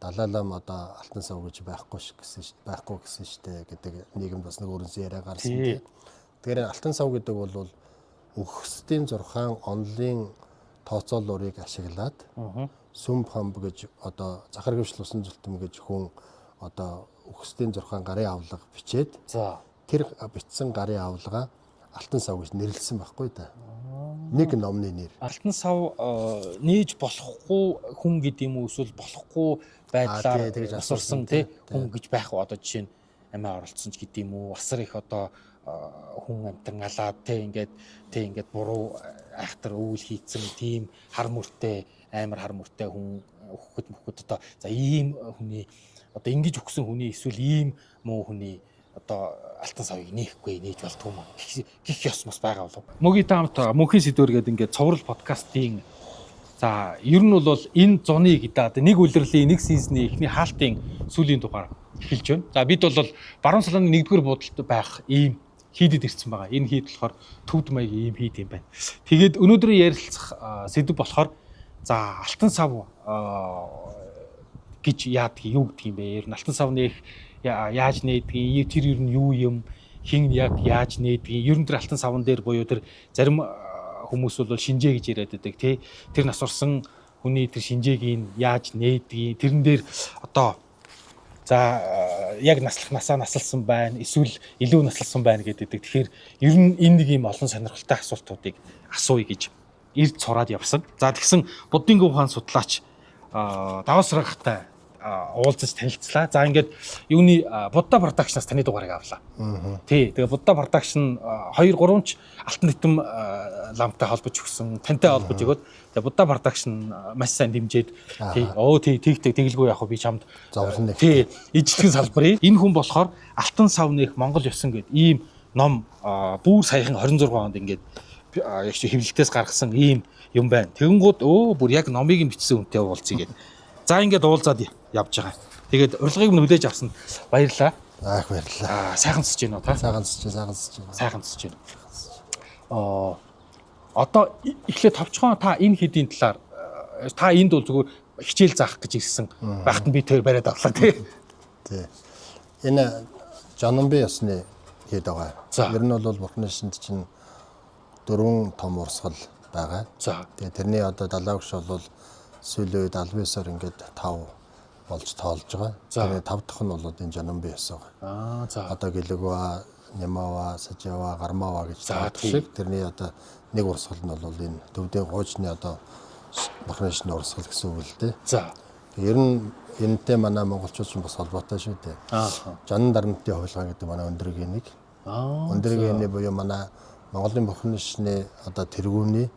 Далай лама одоо алтан сав гэж байхгүй гэсэн штэ гэдэг нийгэмд бас нэг өөрөөсөө яриа гарсан тийм. Тэгэхээр алтан сав гэдэг бол өгсдийн 6 онлын тооцоолуурыг ашиглаад сүм хамб гэж одоо захар гөвшил усан зүлтэм гэж хүн одоо өгсдийн 6 гарын авлага бичээд тэр бичсэн гарын авлагаа алтан сав гэж нэрлсэн байхгүй да. Нэг номны нэр. Алтан сав нээж болохгүй хүн гэдэг юм уу эсвэл болохгүй байдлаар асуурсан тий хүн гэж байх уу одоо жишээ нь амиа оролцсон ч гэдэг юм уу асар их одоо хүн амтан алаад тий ингээд буруу айхтар өвөл хийцэн тийм хар мөртэй амар хар мөртэй хүн өгөхөд одоо за ийм хүний одоо ингэж өгсөн хүний эсвэл ийм муу хүний одоо алтан савыг нээхгүй нээж болтгүй маа гих ёс мос байгаа болов. Мөгийн таамт мөнхийн сэдвэр гэдэг ингээд цоврал подкастын за ер нь бол энэ зуны гэдэг нэг үлрэлийн нэг сизний эхний хаалтын сүүлийн дугаар эхэлж байна. За бид бол баруун салааны 1-р буудалд байх ийм хийдэд ирсэн байгаа. Энэ хийд болохоор төвд маягийн ийм хийд юм байна. Тэгээд өнөөдрийн ярилцах сэдв болохоор за алтан сав гэж яадаг юу гэдэг юм бэ? Ер нь алтан сав нээх яаж нээдгийг, тэр ер нь юу юм, хин яг яаж нээдгийг, ер нь тэр алтан савн дээр буюу тэр зарим хүмүүс бол шинжээ гэж яриад байдаг тий. Тэр нас орсон хүний тэр шинжээг яаж нээдгийг, тэрэн дээр одоо за яг насалсан байна, эсвэл илүү насалсан байна гэдэг. Тэгэхээр ер нь энэ нэг юм олон сонирхолтой асуултуудыг асууя гэж эрд сураад явсан. За тэгсэн буддын ухаан судлаач даваасрахтай уулзаж танилцлаа. За ингээд юуны Будда продакшнаас таны дугаарыг авлаа. Тий. Тэгээ Будда продакшн 2-3 ч алтан нэтм ламптай холбож өгсөн, тантай холбож өгөөд тэгээ Будда продакшн маш сайн дэмжиж тий. Тэгтэй тэгэлгүй яг би чамд зовлон нэг. Тий. Ижлэгэн салбарыг энэ хүн болохоор алтан сав нээх Монгол ёсон гэдэг ийм ном бүр саяхан 26 онд ингээд яг хэвлэлтээс гаргасан ийм юм байна. Тэгэнгүүт бүр яг номыг бичсэн хүнтэй уулзъя гэдэг. За ингээд уулзаад явж байгаа. Тэгээд урилгыг нь хүлээж авсан баярлалаа. Баярлалаа. Сайхан цэж гэнэ та. Сайхан цэж гэнэ. Одоо эхлээд товчхон та энэ хэдийн талаар та энд бол зүгээр хичээл заах гэж ирсэн. Багт нь би тэр бариад авлаа тий. Тий. Энэ Жанамби ясны хэд байгаа. Ер нь бол бурхны шинд чинь 4 том урсгал байгаа. За. Тэгээ тэрний одоо далай өгш бол сүүлийн үед албаасаар ингээд 5 болж тоолж байгаа. Тэгээ 5 дахь нь бол энэ Жанамби яс байгаа. За. Одоо Гэлэгва, Нямава, Сажава, Гармава гэж таадаг шиг тэрний одоо нэг урсгал нь бол энэ төвдийн хуучны одоо бурхны шинд урсгал гэсэн үг л дээ. За. Ер нь энэтэй манай монголчууд ч бас холбоотой шүү дээ. Жанан дарамтын хувилгаа гэдэг манай өндөргийн нэг. Өндөргийн нэг буюу манай Монголын бурхны шинэ одоо тэргүүний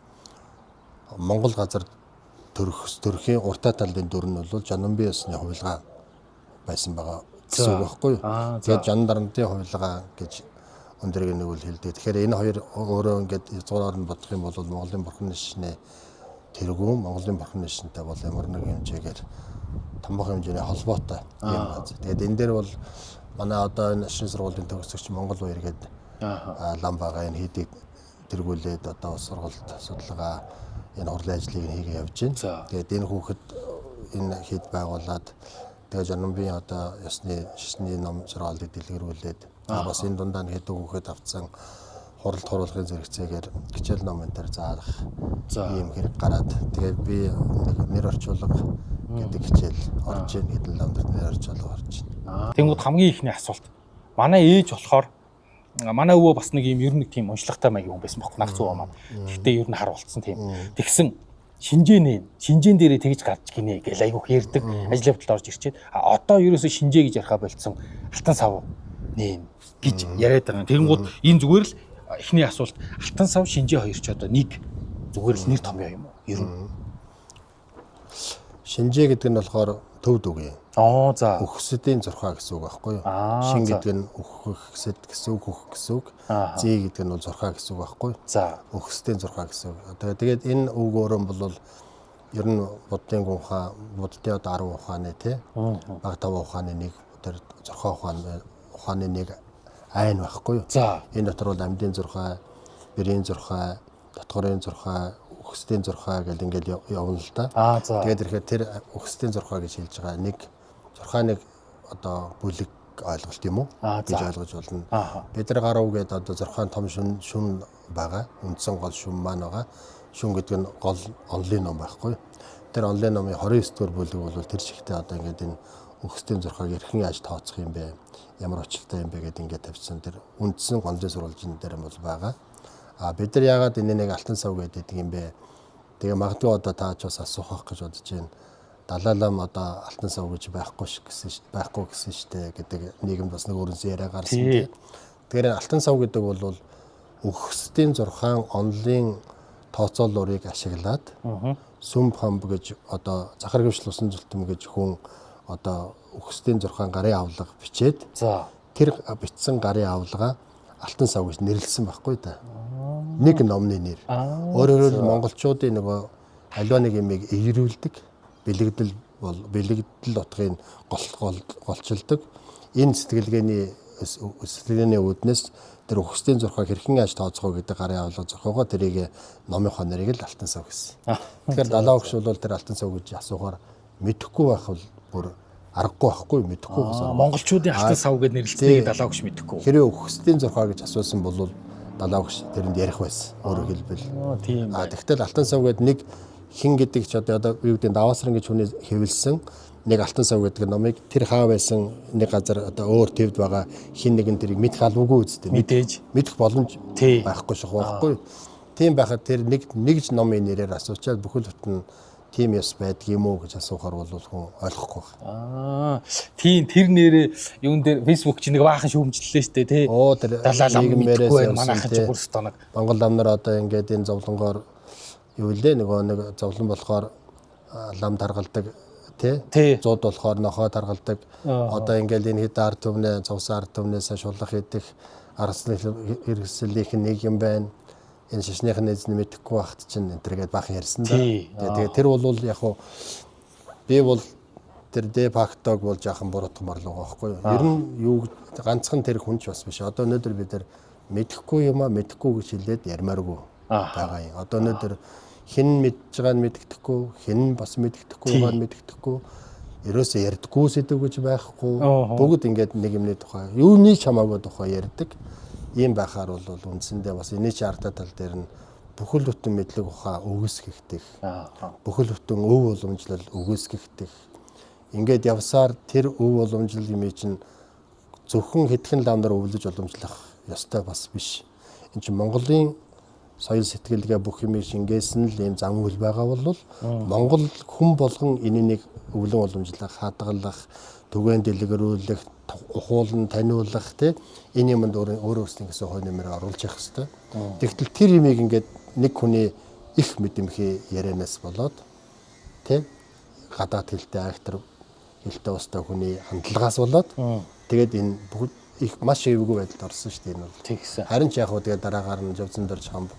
Монгол газар төрхийн уртаа талын дүр нь бол Жанамби ясны хувилгаа байсан байгаа гэсэн үг байхгүй юу? Тэгээд Жанан дарамтын хувилгаа гэж өндөргийн нэг үл хэлдэг. Тэгэхээр энэ хоёр өөрөө ингээд язгуураар нь бодох юм бол Монголын бурхны шинэ тэргүүн Монголын бурхны шинэтэй бол ямар нэг хэмжээгээр томбох хэмжээний холбоотой юм байна. Тэгээд энэ дээр бол манай одоо энэ шинэ сургуулийн төгсөгч Монгол баяр гэдэг лам байгаа энэ хийдийг тэргүүлээд одоо сургалт судалгаа энэ хурлын ажлыг хийгээ явж байна. Тэгээд энэ хүүхэд энэ хэд байгуулад тэгээд Жанамбын одоо ёсны шишний ном сургаалыг дэлгэрүүлээд бас энэ дундаа хэд хүүхэд авцсан хуралд хуруулгын зэрэгцээгээр хичээл ном энэ төр заах ийм хэрэг гараад тэгээд би нэр орчуулга гэдэг хичээл орж ийн хэдэн ламд нэр орчуулга орж байна. Тэнгүүд хамгийн ихний асуулт манай ээж болохоор манай өвөө бас нэг юм ер нь тийм уншлагатай маягийн хүн байсан байхгүй нагц өвөө маань. Гэхдээ ер нь хар болцсон тийм. Тэгсэн шинжээн дээрээ тэгж гарч гинэ гэж айгүйх ярьдаг. Ажил явдалд орж ирчээд одоо ерөөсөө шинжээ гэж ярихаа болцсон алтан сав нээн гэж яриад байгаа. Тэгэнгүүт энэ зүгээр л эхний асуулт алтан сав шинжээ хоёр ч одоо нэг зүгээр л нэр томьёо юм уу? Ер нь шинжээ гэдэг нь болохоор төвд үг юм. За. Өгсөдийн 6 гэсэн үг байхгүй юу? Шин гэдэг нь өгөхсэд гэсэн үг, хөх гэсэн үг. Зээ гэдэг нь бол 6 гэсэн үг байхгүй юу? За. Өгсөдийн 6 гэсэн үг. Тэгээд энэ үг өөрөө бол ер нь буддын ухаан, буддын одоо 10 ухааны тий. Баг 5 ухааны нэг тэр 6 ухааны нэг айн байхгүй юу? За. Энэ дотор бол амьдын 6, бэрийн 6, дотгорын 6, өгсөдийн 6 гэл ингээд явна л да. За. Тэгээд ирэхэд тэр өгсөдийн 6 гэж хэлж байгаа нэг зурхааныг одоо бүлэг ойлголт юм уу гэж ойлгож болно. Бид нар гарав гэдэг одоо зурхаан том шүн байгаа. Үндсэн гол шүн маань байгаа. Шүн гэдэг нь гол онлын ном байхгүй. Тэр онлын номын 29 дугаар бүлэг бол тэр чигтээ одоо ингээд энэ өгсдийн зурхааг эрхэн яаж тооцох юм бэ? Ямар очилтой юм бэ гэдэг ингээд тавьсан. Тэр үндсэн гонлын сурвалжин дээр бол байгаа. Бид нар яагаад энэ нэг алтан сав гэдэг юм бэ? Тэгээ магадгүй одоо тааж бас асуухах гэж бодож байна. Далайлам одоо алтан сав гэж байхгүй гэсэн штэ гэдэг нийгэмд бас нэг өөрөөсөө яриа гарсан тийм. Тэгэхээр алтан сав гэдэг бол өгсдийн зурхаан онлын тооцооллуурыг ашиглаад сүм хамб гэж одоо захар гөвшил усан зүлтэм гэж хүн одоо өгсдийн зурхаан гарын авлага бичээд тэр бичсэн гарын авлага алтан сав гэж нэрлсэн байхгүй да. Нэг номны нэр. Өөрөөр хэлбэл монголчуудын нөгөө аливаа нэг юмыг эерүүлдэг, бэлэгдэл утгыг голчилдог. Энэ сэтгэлгээний үүднээс тэр өгсдийн зурхааг хэрхэн яаж тооцох вэ гэдэг гарын авлага зохиогоо тэрийг номынхоо нэрийг л алтан сав гэсэн. Тэгэхээр далаа өгш бол тэр алтан сав гэж асуухаар мэдэхгүй байх бол бүр аргагүй байхгүй мэдэхгүй гэсэн. Монголчуудын алтан сав гэж нэрлэлцгийг далаа өгш мэдэхгүй. Хэрэв өгсдийн зурхаа гэж асуусан бол далаа өгш тэрэнд ярих байсан. Өөрөөр хэлбэл. Тийм. Тэгтэл алтан сав гэдэг нэг хин гэдэг ч одоо юу гэдэг даваасран гэж хүний хэвлсэн нэг алтан сав гэдэг номыг тэр хаа байсан нэг газар одоо өөр төвд байгаа хин нэгэн тэрийг мэдэх албагүй үстэй. Мэдэх боломж байхгүй шах байхгүй. Тийм байхад тэр нэгж номын нэрээр асуучаад бүхэл бүтэн тийм ёс байдгийм үү гэж асуухаар бол хүн ойлгохгүй байна. Тийм тэр нэрээ юун дээр Facebook чи нэг баахан шүүмжлэлээ штэ тий. Далаалам мэдгүй манайхан ч бүрс тоног. Монгол ам нар одоо ингээд энэ зовлонгоор юу лээ нэг зовлон болохоор лам таргалдаг тий. Зууд болохоор нохоо таргалдаг. Одоо ингээд энэ хэд ард түмнээ зовсон ард түмнээс шулах идэх арслын хэрэгслийнх нэг юм байна. Энэ шишнийхэн нэзний мэдэхгүй багт чинь энэ төргээд баахан ярьсан да. Тэгээд тэр бол яг хуу би бол тэр фактог бол жаахан буруутгамар л байгаа байхгүй юу. Ер нь юу ганцхан тэр хүнч бас биш. Одоо өнөөдөр бид нар мэдэхгүй юм мэдэхгүй гэж хэлээд ярмааргүй байгаа юм. Одоо өнөөдөр хэн мэдж байгааг нь мэддэхгүй, хэн бас мэддэхгүй байгааг нь мэддэхгүй. Ерөөсөө ярьдаггүй сэдв гэж байхгүй. Бүгд ингээд нэг юмны тухай, юуны чамаагүй тухай ярьдаг. Ийм байхаар бол үндсэндээ бас энэ чи ардаа тал дээр нь бүхэл бүтэн мэдлэг ухаан өгөөсгөгдөх. Бүхэл бүтэн өв уламжлал өгөөсгөгдөх. Ингээд явсаар тэр өв уламжлал юм чинь зөвхөн хэдхэн ламдар өвлөж уламжлах ёстой бас биш. Энд чинь Монголын соёл сэтгэлгээ бүх юмыг шингээсэн л ийм зам үйл байгаа бол Монгол хүн болгон энэнийг өвлөн уламжлах, хадгалах, түгээн дэлгэрүүлэх, ухуулан таниулах тий энэ юмд өөрөөсөө гэсэн хой нэмэр оруулж явах хэрэгтэй. Тэгтэл тэр юмыг ингээд нэг хүний их мэдэмхий ярианаас болоод тий гадаад хэлтэй актер хэлтэй устай хүний хандлагаас болоод тэгээд энэ бүгд их маш эвгүй байдалд орсон шүү дээ энэ бол. Тэгсэн. Харин ч яг хөө тэгээд дараагаар нь Жовзон дорж хамб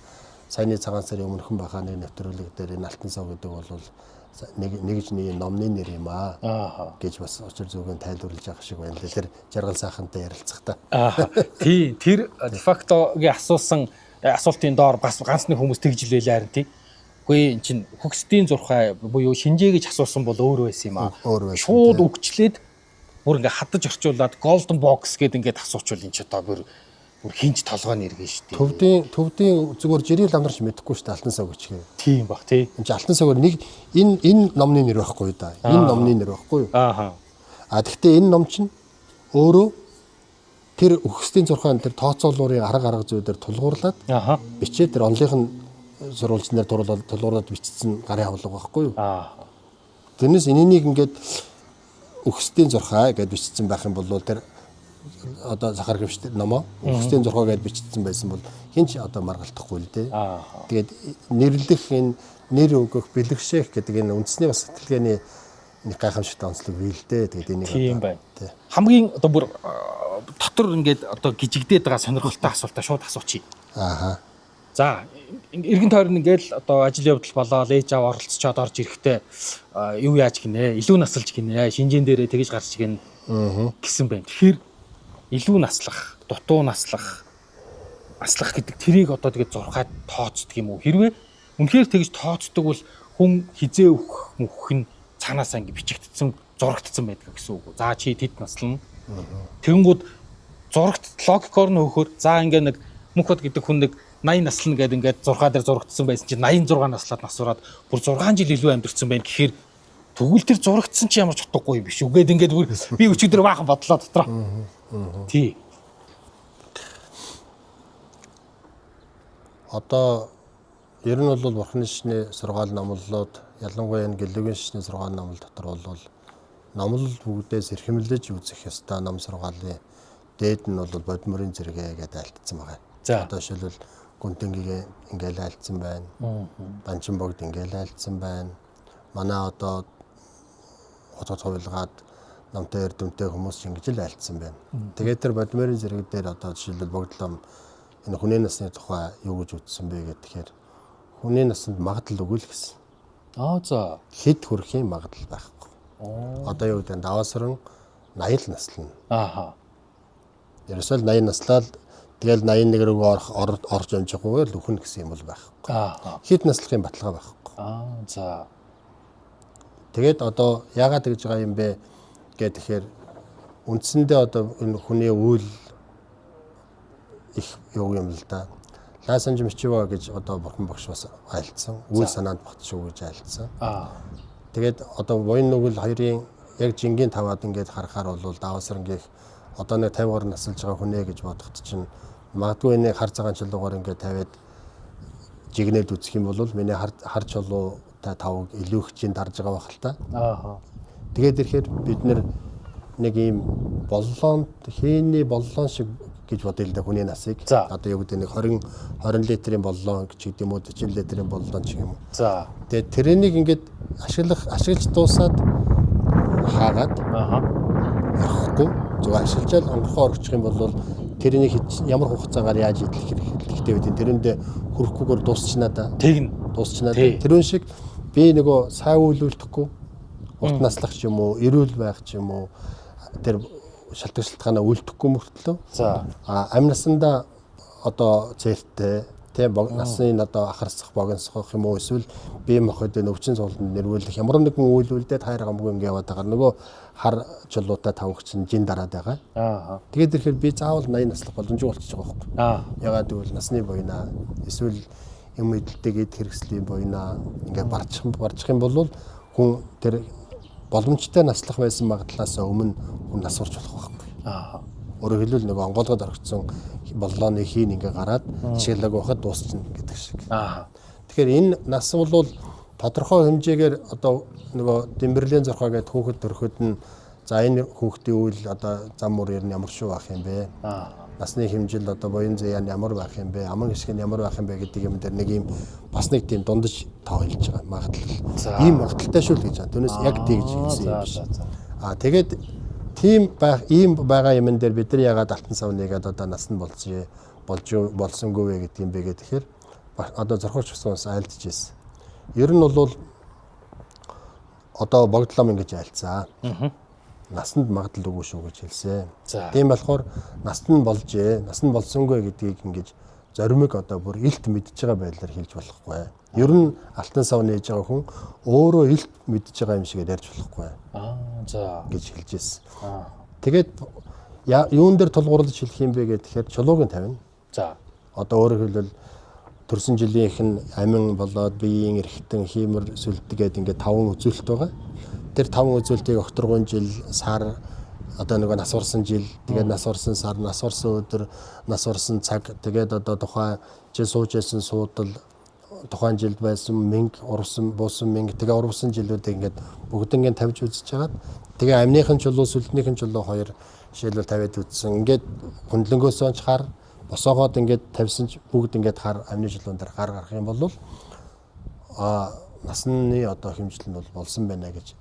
саяны цагаан сарын өмнөхөн бахааны нэвтрүүлэг дээр энэ алтан сав гэдэг бол нэгжний номны нэр юм гэж бас учир зүгийн тайлбарлаж байгаа шиг байна. Тэр жаргал сайхантай ярилцахтаа. Тийм тэр дефактогийн асуултын доор бас ганц нэг хүмүүс тэгжлээ харин тий. Үгүй эн чин хөгсдийн зурхай буюу шинжээ гэж асуусан бол өөр байсан юм Шууд өгчлээд бүр ингээ хадаж орчуулад golden box гэдэг ингээд асуучвал эн чи одоо бүр хинж толгойн нэргэн шүү дээ. Төвдийн зүгээр жирийн ламнарч мэдэхгүй шүү дээ алтан сав гэж хээ. Тийм баг тий. Энд чи алтан савгаар нэг энэ номны нэр байхгүй да. Энэ номны нэр байхгүй юу? Гэхдээ энэ ном чинь өөрөө тэр өгсдийн зурхаан тэр тооцоолуурын арга зүйдээр тулгуурлаад бичээд тэр онлынх нь сурвалжнаар тулгуурлаад бичсэн гарын авлага байхгүй юу? Тэрнээс энэнийг ингээд өгсдийн зурхаа гэж бичсэн байх юм бол тэр одоо захар гөвштэй номоо өгсдийн зурхаа гэж бичсэн байсан бол хин ч одоо маргалтахгүй л дээ. Тэгээд нэрлэх энэ нэр өгөх бэлгшээх гэдэг энэ үндэсний бас сэтгэлгээний нэг гайхамшигтай онцлог бий л дээ. Тэгээд энийг тийм байна. Хамгийн одоо бүр дотор ингээд одоо гжигдээд байгаа сонирхолтой асуултаа шууд асуучих. За эргэн тойрон ингээд одоо ажил явдал болоо ээж аав оролцоод орж ирэхдээ юу яаж гинэ илүү насалж гинэ шинжэн дээрээ тэгж гарч гин гэсэн байна. Тэгэхээр илүү наслах, дутуу наслах гэдэг тэрийг одоо тэгээд зурхаад тооцдог юм уу? Хэрвээ үнэхээр тэгж тооцдог бол хүн хизээ өгөх нь цаанаасаа ингэ бичигдсэн зурагдсан байдаг гэсэн үг. За чи тэд наслана. Тэгэнгүүт зурагт логикоор нь хөөхөр за ингээ нэг мөнхөд гэдэг хүн нэг 80 наслана гэдэг ингээд 6 дээр зурагдсан байсан чинь 86 наслаад насураад бүр 6 жил илүү амьдэрсэн байна гэхээр тэгвэл тэр зурагдсан чи ямар ч утгагүй юм биш үгээд ингээд бүр би өчигдөр баахан бодлоо дотроо. Тий. Одоо ер нь бол Бурхны шишний сургаал номлолууд ялангуяа энэ гэлэгийн шишний сургаал номлол дотор бол номлол бүгдээс эрхэмлэж үзэх ёстой ном сургаалын дээд нь бол бодмөрийн зэрэгэ гэдэг альтсан байгаа. За одоо жишээлбэл Гүнтэнгийн ингээл альтсан байна. Банчин богд ингээл альтсан байна. Манай одоо хотод хувилгаад намтай эрдэмтэй хүмүүс ингэж л альтсан байна. Тэгээд тэр бодмөрийн зэрэг дээр одоо жишээлбэл богдлом энэ хүний насны тухай юу гэж үздсэн бэ гэхээр хүний насанд магадлал өгөл гэсэн. за. Хэд хүрэхийн магадлал байхгүй. Одоо юу гэдэг нь даваасран 80 л наслана. Ерөөсөө 80 наслаад тэгэл 81 рүү орж амжихгүйгээр л өхөн гэсэн юм бол байхгүй. Хэд наслахын баталгаа байхгүй. За. Тэгээд одоо яагаад тэгж байгаа юм бэ гэхээр үндсэндээ одоо энэ хүний үйл их юу юм л да. Лайсан жимчива гэж одоо бурхан багш бас айлцсан. Үйл санаанд багтшгүй гэж айлцсан. Тэгээд одоо буян нүгэл хоёрын яг жингийн таваад ингээд харахаар бол даваасрангийнх одоо нэг 50 гаруй насалж байгаа хүнээ гэж бодоход чинь магадгүй энэ хар цагаан чулуугаар ингээд тавиад жигнээд үзэх юм бол миний хар чулуутай тавг илүү их чинь дарж байгаа байх л та. Тэгээд ирэхээр бид нэг ийм боллоонд хийний боллоон шиг гэж бодъё л да хүний насыг. Одоо юу гэдэг нэг 20 литрийн боллоо гэж гэдэг юм уу 40 литрийн боллоо ч юм уу. Тэгээд тэрнийг ингээд ашиглаж дуусаад хаагаад орхихгүй зөв ашиглаж онгорхоо орчих юм бол тэрнийг ямар хугацаагаар яаж идэх хэрэгтэй вэ? Тэрэндээ хүрэхгүйгээр дуусчихна да. Дуусчихна. Тэрүүн шиг би нөгөө сайн үйлүүлдэхгүй урт наслах ч юм уу, эрүүл байх ч юм уу тэр шалтгаанаа үлдэхгүй мөртлөө. Амь насандаа одоо цээртэй тийм насны одоо ахарсах богиносгох юм уу эсвэл бие махбодын өвчин цолонд нэрвүүлэх ямар нэгэн үйл үлдээд хайр гамгүй ингэ яваад байгаа нөгөө хар чулуутай тавхч нь жин дараад байгаа. Тэгээд ирэхээр би заавал 80 наслах боломжгүй болчихж байгаа байхгүй. Ягаад гэвэл насны буйнаа эсвэл юм эдэлтэйгээд хэрэгслийн буйнаа ингээ барчих юм бол хүн тэр боломжтой наслах байсан магадлалаас өмнө хүн нас урч болох байхгүй. Өөрөөр хэлбэл нөгөө онгоолгоод орхисон боллооны хийн ингээ гараад жишээлэг байхад дуусчихна гэдэг шиг. Тэгэхээр энэ нас бол тодорхой хэмжээгээр одоо нөгөө Дэмбэрлийн зурхаа гэдэг хүүхэд төрөхөд нь за энэ хүүхдийн үйл одоо зам мөр ер нь ямар шүү байх юм бэ? Насны хэмжил одоо буян зэян ямар байх юм бэ? Аман гიშг нь ямар байх юм бэ гэдэг юм дээр нэг юм бас нэг тийм дундаж тоолж байгаа магадлал. Ийм магадaltaй шүү л гэж байна. Түүнээс яг тэгж хэлсэн юм биш. Тэгээд тийм ийм байгаа юмн дээр бид нар ягаад алтан савныгээд одоо нас нь болсонгүй вэ гэдэг юм бэ гэхээр одоо зурхагч бас айлдж ирсэн. Ер нь бол одоо богдлом ингэж айлцаа. Насанд магадлал өгөө шүү гэж хэлсэн. Тийм болохоор наст нь болжээ, нас нь болсонгүй гэдгийг ингэж зоримог одоо бүр илт мэдж байгаа байдлаар хэлж болохгүй. Ер нь алтан сав нээж байгаа хүн өөрөө илт мэдж байгаа юм шиг ярьж болохгүй. Гэж хэлж ирсэн. Тэгээд юун дээр тулгуурлаж хэлэх юм бэ гэхээр чулууг нь тавина. Одоо өөрөөр хэлбэл төрсөн жилийнх нь амин болоод биеийн эрхтэн хиймэр сүлдэгээд ингээд 5 үзүүлэлт байгаа. Тэр 5 үзүүлэлтийг окторгон жил, сар, одоо нөгөө нас урсан жил, тэгээд нас урсан сар, нас урсан өдөр, нас урсан цаг, тэгээд одоо тухайн жил сууж байсан суудал, тухайн жилд байсан мэнг, урвсан, буусан мэнг, тэгээд урвсан жилүүдийг ингээд бүгднийг тавьж үзэж хагаад, тэгээд амныхын чулуу, сүлднийхэн чулуу хоёр жишээлбэл тавиад үзсэн. Ингээд хөндлөнгөөс онч хар, босоогоод ингээд тавьсан ч бүгд ингээд хар амны чулуун дээр гар гарах юм бол насны одоо хэмжил нь бол болсон байна гэж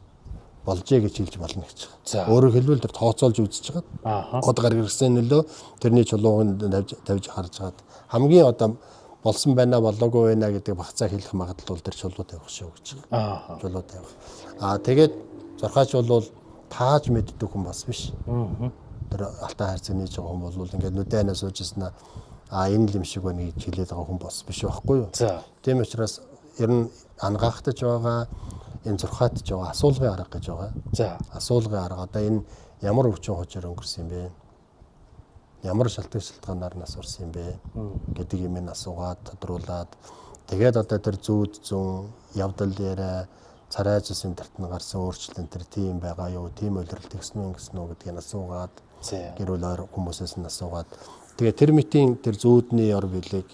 болжээ гэж хэлж болно гэж байна. Өөрөөр хэлбэл тэр тооцоолж үзэж байгаа. Одоо гар гэрсэн нөлөө тэрний чулууг тавьж харж хагаад хамгийн одоо болсон байна болоогүй байна гэдэг багцаа хэлэх магадлал тэр чулуу тавих шүү гэж байна. Чулуу тавих. Тэгээд зурхаач бол тааж мэддэг хүн бас биш. Тэр алтан хайрцаг нээж байгаа хүн бол ингээд нүдэнэ суужснаа энэ л юм шиг байна гэж хэлээд байгаа хүн бас биш байхгүй юу. Тийм учраас ер нь ангаахтаж байгаа энэ зурхаатж байгаа асуулгын арга гэж байгаа. За. Асуулгын арга одоо энэ ямар өвчин хожоор өнгөрсөн юм бэ? Ямар шалтгаанаар нас урсан юм бэ гэдэг юм асуугаад тодруулаад тэгээд одоо тэр зүүд зүүн явдал дээр царай зүсийн тартна гарсан өөрчлөлт тэр тийм байгаа юу? Тийм үйлрэл тэгсэн үү гэдгийг асуугаад гэр бүл хүмүүсээс нь асуугаад тэгээд тэр мэтийн тэр зүүдний яр билег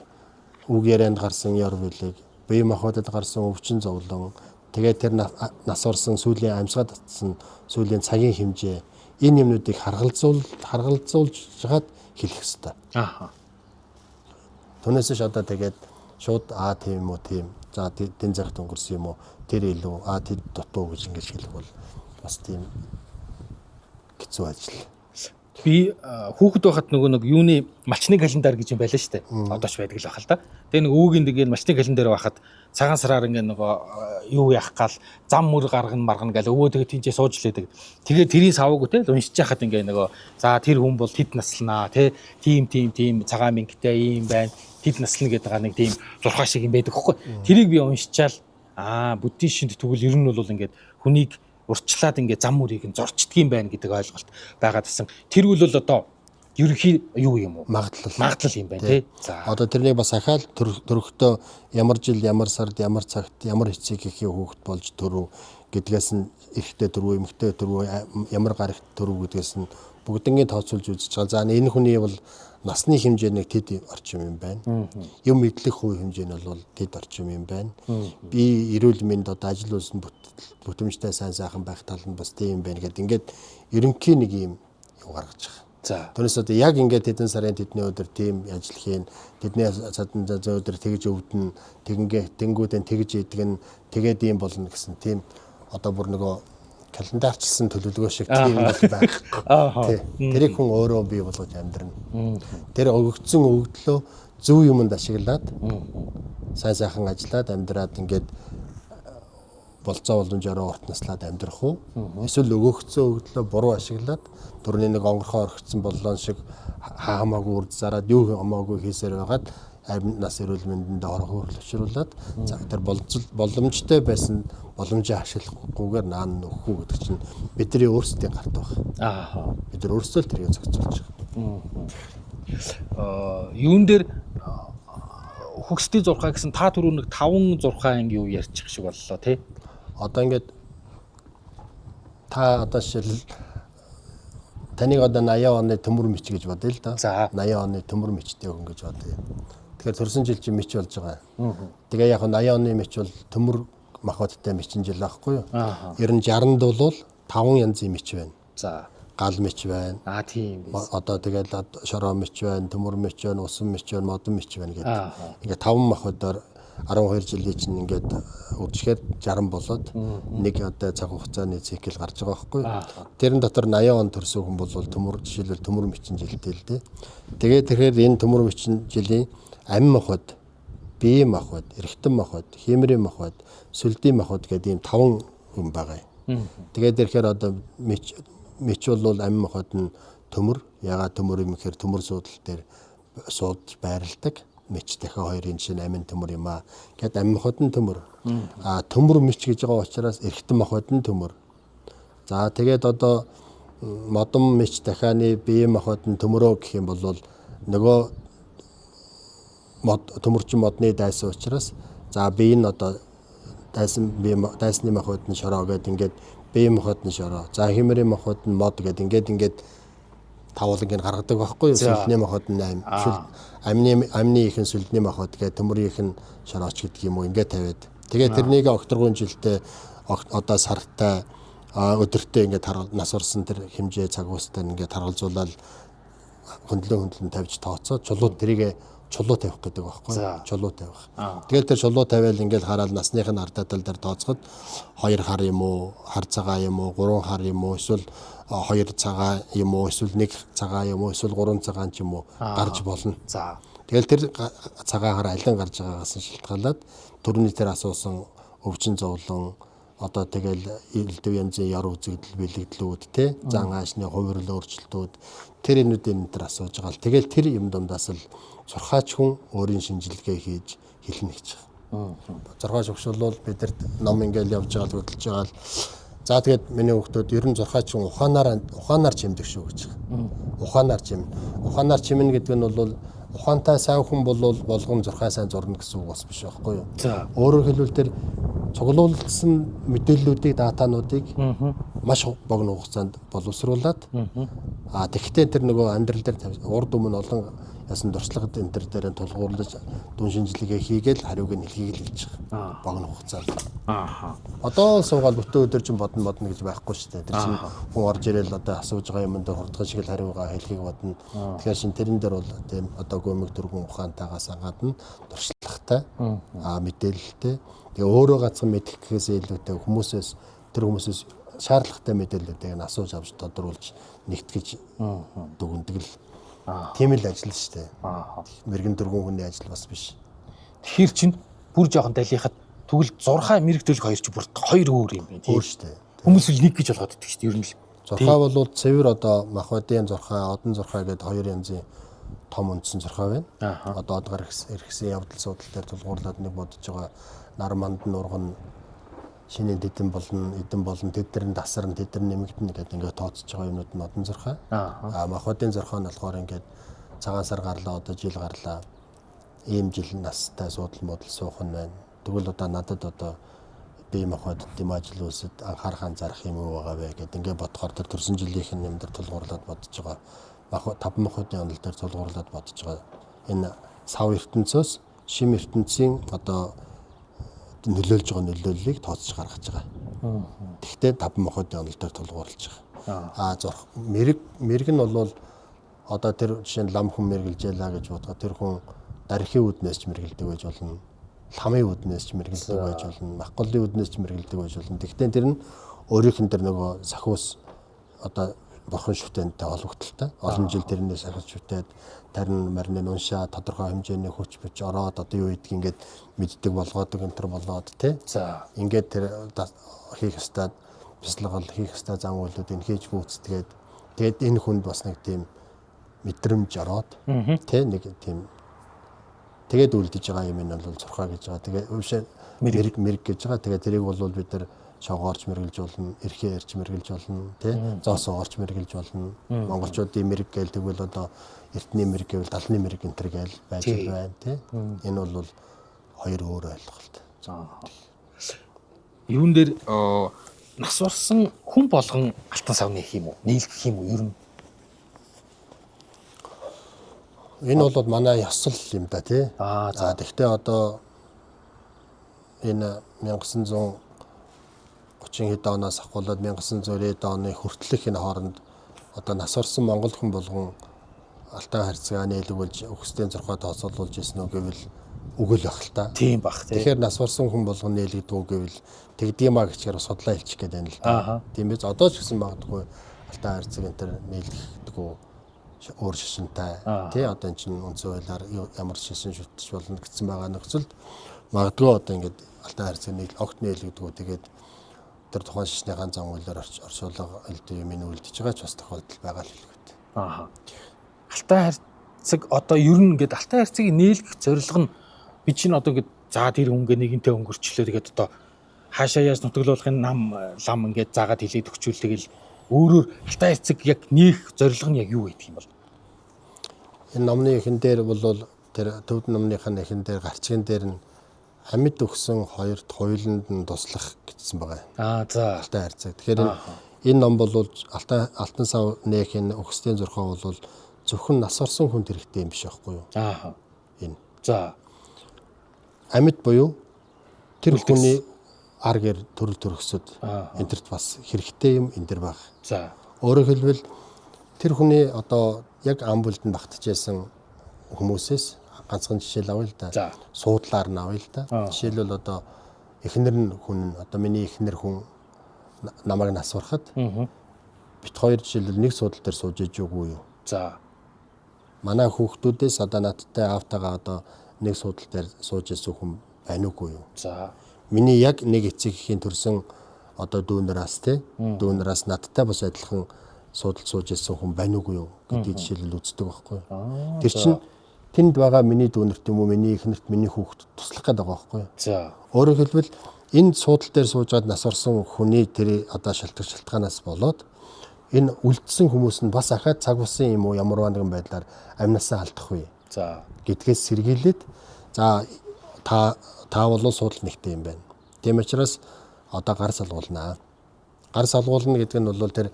үг ярианд гарсан яр билег бие махбодод гарсан өвчин зовлон тэгээд тэр нас орсон сүүлийн амьсгаад татсан сүүлийн цагийн хэмжээ энэ юмнуудыг харгалзуулж жагаад хэлэх хэрэгтэй. Ааха. Түүнээс ч одоо тэгээд шууд тийм үү тийм. За тэн цагт өнгөрсөн юм уу? Тэр илүү тэд дутуу гэж ингэж хэлэх бол бас тийм хэцүү ажил. Би хүүхэд байхад нэг юуны малчны календар гэж юм байлаа шүү дээ. Одоо ч байдаг л бахал та. Тэгээ нэг өвөгийн нэг малчны календар байхад цагаан сараар ингээ юу яах гал зам мөр гаргана маргана гал өвөө тэгээ тийчээ сууж лээдэг. Тэгээ тэрийн саваагүй те уншиж яхад ингээ за тэр хүн бол тэд наслнаа те тийм цагаан мингтэй юм байна. Тэд наслна гэдэг нэг тийм зурхаа шиг юм байдаг хөхгүй. Тэрийг би уншичаал буддийн шинт тэгвэл ер нь бол ингээд хүнийг урчлаад ингээд зам мөрийг нь зорчдгийм байна гэдэг ойлголт байгаа тасан. Тэр үл бол одоо ерөнхий юу юм уу? Магадлал юм байна тий. За. Одоо тэрнийг бас ахаал төрөхдөө ямар жил, ямар сард, ямар цагт, ямар хэцэг их хүүхэд болж төрөв гэдгээс нь эрэгтэй төрөв, эмэгтэй төрөв, ямар гарагт төрөв гэдгээс нь бүгднийг тооцоолж үзэж байгаа. За энэ хүний бол насны хэмжээ нэг тэд орчим юм байна. Юм мэдлэх хувь хэмжээ нь бол тэд орчим юм байна. Би эрүүл мэнд одоо ажил үйлсэнд бүтэмжтэй сайн сайхан байх тал нь бас тийм байна гэдэг ингээд ерөнхий нэг юм гаргаж байгаа. За. Түүнээс одоо яг ингээд хэдэн сарын тэдний өдөр тийм ажил хийн, тэдний садан өдөр тэгж өвдөн, тэнгүүдэн тэгж идэгэн, тэгээд ийм болно гэсэн тийм одоо бүр нөгөө календарчилсан төлөвлөгөө шиг тийм байх. Тэрийг хүн өөрөө бий болгож амьдрна. Тэр өгөгдсөн өгөгдлөө зөв юмд ашиглаад сайн сайхан ажиллаад амьдраад ингээд болцоо боломжоор урт наслаад амьдрах уу? Эсвэл өгөгдсөн өгөгдлөө буруу ашиглаад түрүүний нэг онгорхоо орхицсан боллон шиг хаамаагүй үрд зараад юу хамаагүй хийсээр байгаад нас эрүүл мэндэнд орох хөрлөшрүүлээд тэр боломжтой байсан боломжийг ашиглахгүйгээр наан нөхөх гэдэг чинь бидний өөрсдийн гарт байгаа. Бид нар өөрсдөө л тэрийг зохицуулж байгаа. Юун дээр хөгсдийн зурхаа гэсэн та түрүү нэг 5 зурхаа анги юу ярьчих шиг боллоо тий. Одоо ингээд та одоо жишээл таныг одоо 80 оны төмөр мич гэж бодъё л да. 80 оны төмөр мичтэй хүн гэж бодъё. Тэгэхээр төрсөн жил чинь мич болж байгаа. Тэгээ яг 80 оны мич бол төмөр махбодтой мичин жил байхгүй юу? Ер нь 60-д бол 5 янзын мич байна. За. Гал мич байна. Тийм. Одоо тэгээд шороо мич байна, төмөр мич байна, усан мич байна, модон мич байна гэдэг. Ингээ 5 махбодоор 12 жилийн чинь ингээд үржихэд 60 болоод нэг одоо цаг хугацааны цикл гарч байгаа байхгүй. Тэрэн дотор 80 он төрсөн хүн бол төмөр жишээлбэл төмөр мичин жилтэй л дээ. Тэгээд тэгэхээр энэ төмөр мичин жилийн амин махбод, бие махбод, эргэтэн махбод, хиймрийн махбод, сүлдийн махбод гэдэг ийм 5 хүн байгаа юм. Тэгээд ирэхээр одоо мич бол амин махбод нь төмөр, ягаад төмөр юм гэхээр төмөр суудлал дээр суудж байрладаг. Мич дахин хоёрын жишээ амин төмөр юм аа. Гэт амин махбод нь төмөр. Төмөр мич гэж байгаа учраас эргэтэн махбод нь төмөр. За тэгээд одоо модон мич дахианы бие махбод нь төмөрөө гэх юм бол нөгөө төмөрчин модны дайсан учраас за бие нь одоо дайсны махбод нь шороо гэдэг ингээд бие махбод нь шороо. За химрийн махбод нь мод гэдэг ингээд тавууланг гаргадаг байхгүй юу? Сүлдний махбод нь амны ихэн сүлдний махбод гэдэг төмөрийн ихэн шорооч гэдэг юм уу ингээд тавиад. Тэгээд тэрнийг окторгон жилдээ одоо сартай өдөртөө ингээд нас орсон тэр хэмжээ цаг хугацаанд ингээд харгалзуулаад хөндлөн тавьж тооцоод чулууд тэрийг чулуу тавих гэдэг байхгүй юу? Чулуу тавих. Тэгээд тэр чулуу тавиал ингээд хараад насных нь ардадал дээр тооцоход 2 хар юм уу, хар цагаан юм уу, 3 хар юм уу, эсвэл 2 цагаан юм уу, эсвэл 1 цагаан юм уу, эсвэл 3 цагаан ч юм уу гарч болно. За. Тэгэл тэр цагаан хар алин гарч байгаагаас нь шалтгаалаад түрүүний тэр асуусан өвчин зовлон одоо тэгэл элдв янзын яр үзэгдэл бэлэгдлүүд те зан аашны хувирлын өөрчлөлтүүд тэр юмнуудын энэ асууж байгаа л тэгэл тэр юм дундаас л сурхаач хүн өөрийн шинжилгээ хийж хэлнэ гэж байна. Зурхаа шогшуулбал бидэрт ном ингээл явж байгаа л хөдөлж байгаа л. За тэгээд миний хүүхдүүд ер нь зурхаа чинь ухаанаар чимдэг шүү гэж. Ухаанаар чимнэ гэдэг нь бол ухаантай сайн хүн бол болгон зурхаа сайн зурна гэсэн үг бас биш байхгүй юу? За. Өөрөөр хэлбэл тэр цуглуулсан мэдээллүүдийг, датануудыг маш богино хугацаанд боловсруулад тэгэхдээ тэр нөгөө амьдрал дээр урд өмнө олон ясан дурслагад энэ төр дээр тулгуурлаж дүн шинжилгээ хийгээл хариуг нь хэлхийг л хэлж байгаа. Богино хугацаанд. Одоо суугаад бүтэн өдөр чинь бодно гэж байхгүй шүү дээ. Тэр чинь хүн орж ирэл одоо асууж байгаа юм дээр хурдхан шиг л хариугаа хэлхийг бодно. Тэгэхээр шин тэрэн дээр бол тийм одоо гомиг дөрвөн ухаантайгаас гадна дурслагтай мэдээлэлтэй. Тэгээ өөрөө гацхан мэдэх гэхээс илүүтэй хүмүүсээс шаардлагатай мэдээллүүдийг нь асууж авч тодруулж нэгтгэж дүгндэг л. Тийм л ажил шүү дээ. Мэргэн дөрвөн хүний ажил бас биш. Тэгэхээр чинь бүр жоохон далихад тэгвэл зурхаа мэрэгдүүлэх хоёр ч бүр хоёр өөр юм байна тийм. Өөр шүү дээ. Хүмүүс л нэг гэж болгоод идэх шүү дээ. Ер нь л. Зурхаа бол цэвэр одоо махбодын зурхаа, одон зурхаа гэдэг хоёр янзын том үндсэн зурхаа байна. Одоо одгоор иргэсэн явдал судал дээр тулгуурлаад нэг бодож байгаа нар манд нурган шинийн эдэн болон тэдэрэн дасарн тэдэр нэмэгдэнэ гэдэг ингээд тооцож байгаа юмнууд нь одон зурхаа. Махбодын зурхаа нь болохоор ингээд цагаан сар гарлаа одоо жил гарлаа. Ийм жил настай судал модал суух нь байна. Тэгвэл одоо надад одоо бие махбодд юм ажил үсэд анхаарах анзаарах юм уу байгаа вэ гэдэг ингээд бодохоор тэр төрсөн жилийнх нь юм дээр тулгуурлаад бодож байгаа. 5 махбодын онол дээр тулгуурлаад бодож байгаа. Энэ сав ертөнцөөс шим ертөнцийн одоо нөлөөлж байгаа нөлөөллийг тооцож гаргаж байгаа. Тэгвэл 5 махбодын онол дээр тулгуурлаж байгаа. Зурх мэрэг нь бол одоо тэр жишээ нь лам хүн мэргэлжээлаа гэж бодгоо тэр хүн дарихын үднээс ч мэргэлдэг байж болно. Ламын үднээс ч мэргэлдэг байж болно. Махголын үднээс ч мэргэлдэг байж болно. Тэгвэл тэр нь өөрийнх нь тэр нөгөө сахиус одоо бурхан шүтэнтэй холбогдолтой. Олон жил тэрнээ сахиус шүтээд тарин марны уншаа тодорхой хэмжээний хүч бич ороод одоо юу гэдгийг ингээд мэддэг болгоодог энэ төр болоод тий. За ингээд тэр хийх ёстой бяцлагал хийх ёстой зам үйлүүдийг хийж гүйцэтгээд тэгээд энэ хүнд бас нэг тийм мэдрэмж ороод тий нэг тийм тэгээд үлдэж байгаа юм нь бол зурхаа гэж байгаа. Тэгээд өвшөө мэрэг гэж байгаа. Тэгээд тэрийг бол бид нар шогоорч мэргэлж болно, эрхээ ярьж мэргэлж болно, тий? Зоосоо орч мэргэлж болно. Монголчуудын мэрэг гээл тэгвэл одоо эртний мэрэг гэвэл далны мэрэг энэ төр гээл байж байна, тий? Энэ бол хоёр өөр ойлголт. За. Юун дээр нас барсан хүн болгон алтан савны их юм уу? Нийлгэх юм уу? Ер нь энэ бол манай ёсол юм да тий. За тэгтээ одоо энэ 1930 хэд оноос ахуулаад 1990 оны хүртэлх энэ хооронд одоо нас орсон монгол хүн болгон алтан харьцаа нийлүүлж өгсдийн зурхаа тооцоолуулж ирсэн үг гэвэл үгэл бах л та. Тийм бах тий. Тэгэхээр нас барсан хүн болгон нийлэгдэг үг гэвэл тэгдэм гэхээр судлаа хэлчих гээд байна л да. Тийм биз одоо ч гэсэн магадгүй алтан харьцаг энэ төр нийлэгдэг үү өөр шишинтай тий одоо эн чинь үндсэн хуулиар ямар шишин шүтэж болно гэсэн байгаа нөхцөлд магадгүй одоо ингээд алтан харьцаг огт нийлэгдэггүй тэгээд тэр тухайн шишнийхэн зан хуулиар орчуулга элдв юм үлдэж байгаа ч бас тохиолдол байгаа л хэлбэт. Алтан харьцаг одоо ер нь ингээд алтан харьцагийг нийлгэх зорилго нь би чинь одоо ингээд за тэр өнгө нэгэнтээ өнгөрчлөө тэгээд одоо хаашаа яаж нутаглуулахын лам ингээд заагаад хилээд өгчүүл тэгэл өөрөөр алтан харьцаг яг нийх зорилго нь яг юу гэдэг юм бол энэ номны эхэн дээр бол тэр төвд номныхын эхэн дээр гарчгийн дээр нь амьд өгсөн хоёрт хоёуланд нь туслах гэсэн байгаа. За алтан харьцаг. Тэгэхээр энэ ном бол алтан сав нээхийн өгсдийн зурхаа бол зөвхөн нас орсон хүнд хэрэгтэй юм биш байхгүй юу? Энэ. За амьд буюу тэр хүний ар гэр төрөл төрөсөд энтерт бас хэрэгтэй юм энэ дэр баг. За өөрөөр хэлбэл тэр хүний одоо яг ам бүлдэнд багтажсэн хүмүүсээс ганцхан жишээл авъя л да. Суудлаар нь авъя л да. Жишээлбэл одоо эхнэр нь хүн одоо миний эхнэр хүн намайг нас барахад бит хоёр жишээлбэл нэг суудал дээр сууж иж үгүй юу? За манай хүүхдүүдээс одоо надтай аавтайгаа одоо нэг суудал дээр сууж ирсэн хүн байна уугүй юу? За миний яг нэг эцэгхийн төрсөн одоо дүүнраас те дүүнраас надтай бас адилхан суудал сууж ирсэн хүн байна уугүй юу гэдэг жишээлэл үздэг байхгүй юу? Тэр чинь тэнд байгаа миний дүүнерт юм уу миний эхнэрт миний хүүхдэд туслах гэдэг байгаа байхгүй юу. За. Өөрөөр хэлбэл энэ суудал дээр суужгаад нас орсон хүний тэр одоо шалтгаанаас болоод энэ үлдсэн хүмүүс нь бас ахаад цаг усан юм уу ямар нэгэн байдлаар амнасаа алдах вэ. За. Гэдгээс сэргийлээд за та бол суудал нэгтэй юм байна. Тийм учраас одоо гар салгуулнаа. Гар салгуулна гэдэг нь бол тэр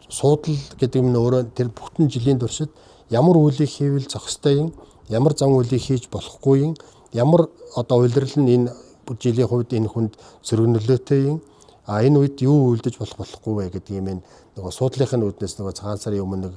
суудал гэдэг нь өөрөө тэр бүтэн жилийн туршид ямар үйлийг хийвэл зохистой юм, ямар зан үйлийг хийж болохгүй юм, ямар одоо үйлрэл нь энэ жилийн хувьд энэ хүнд зөргөнөлөөтэй юм. Энэ үед юу үйлдэж болохгүй вэ гэдэг юм нөгөө суудлынхын үүднээс нөгөө цагаан сарын өмнө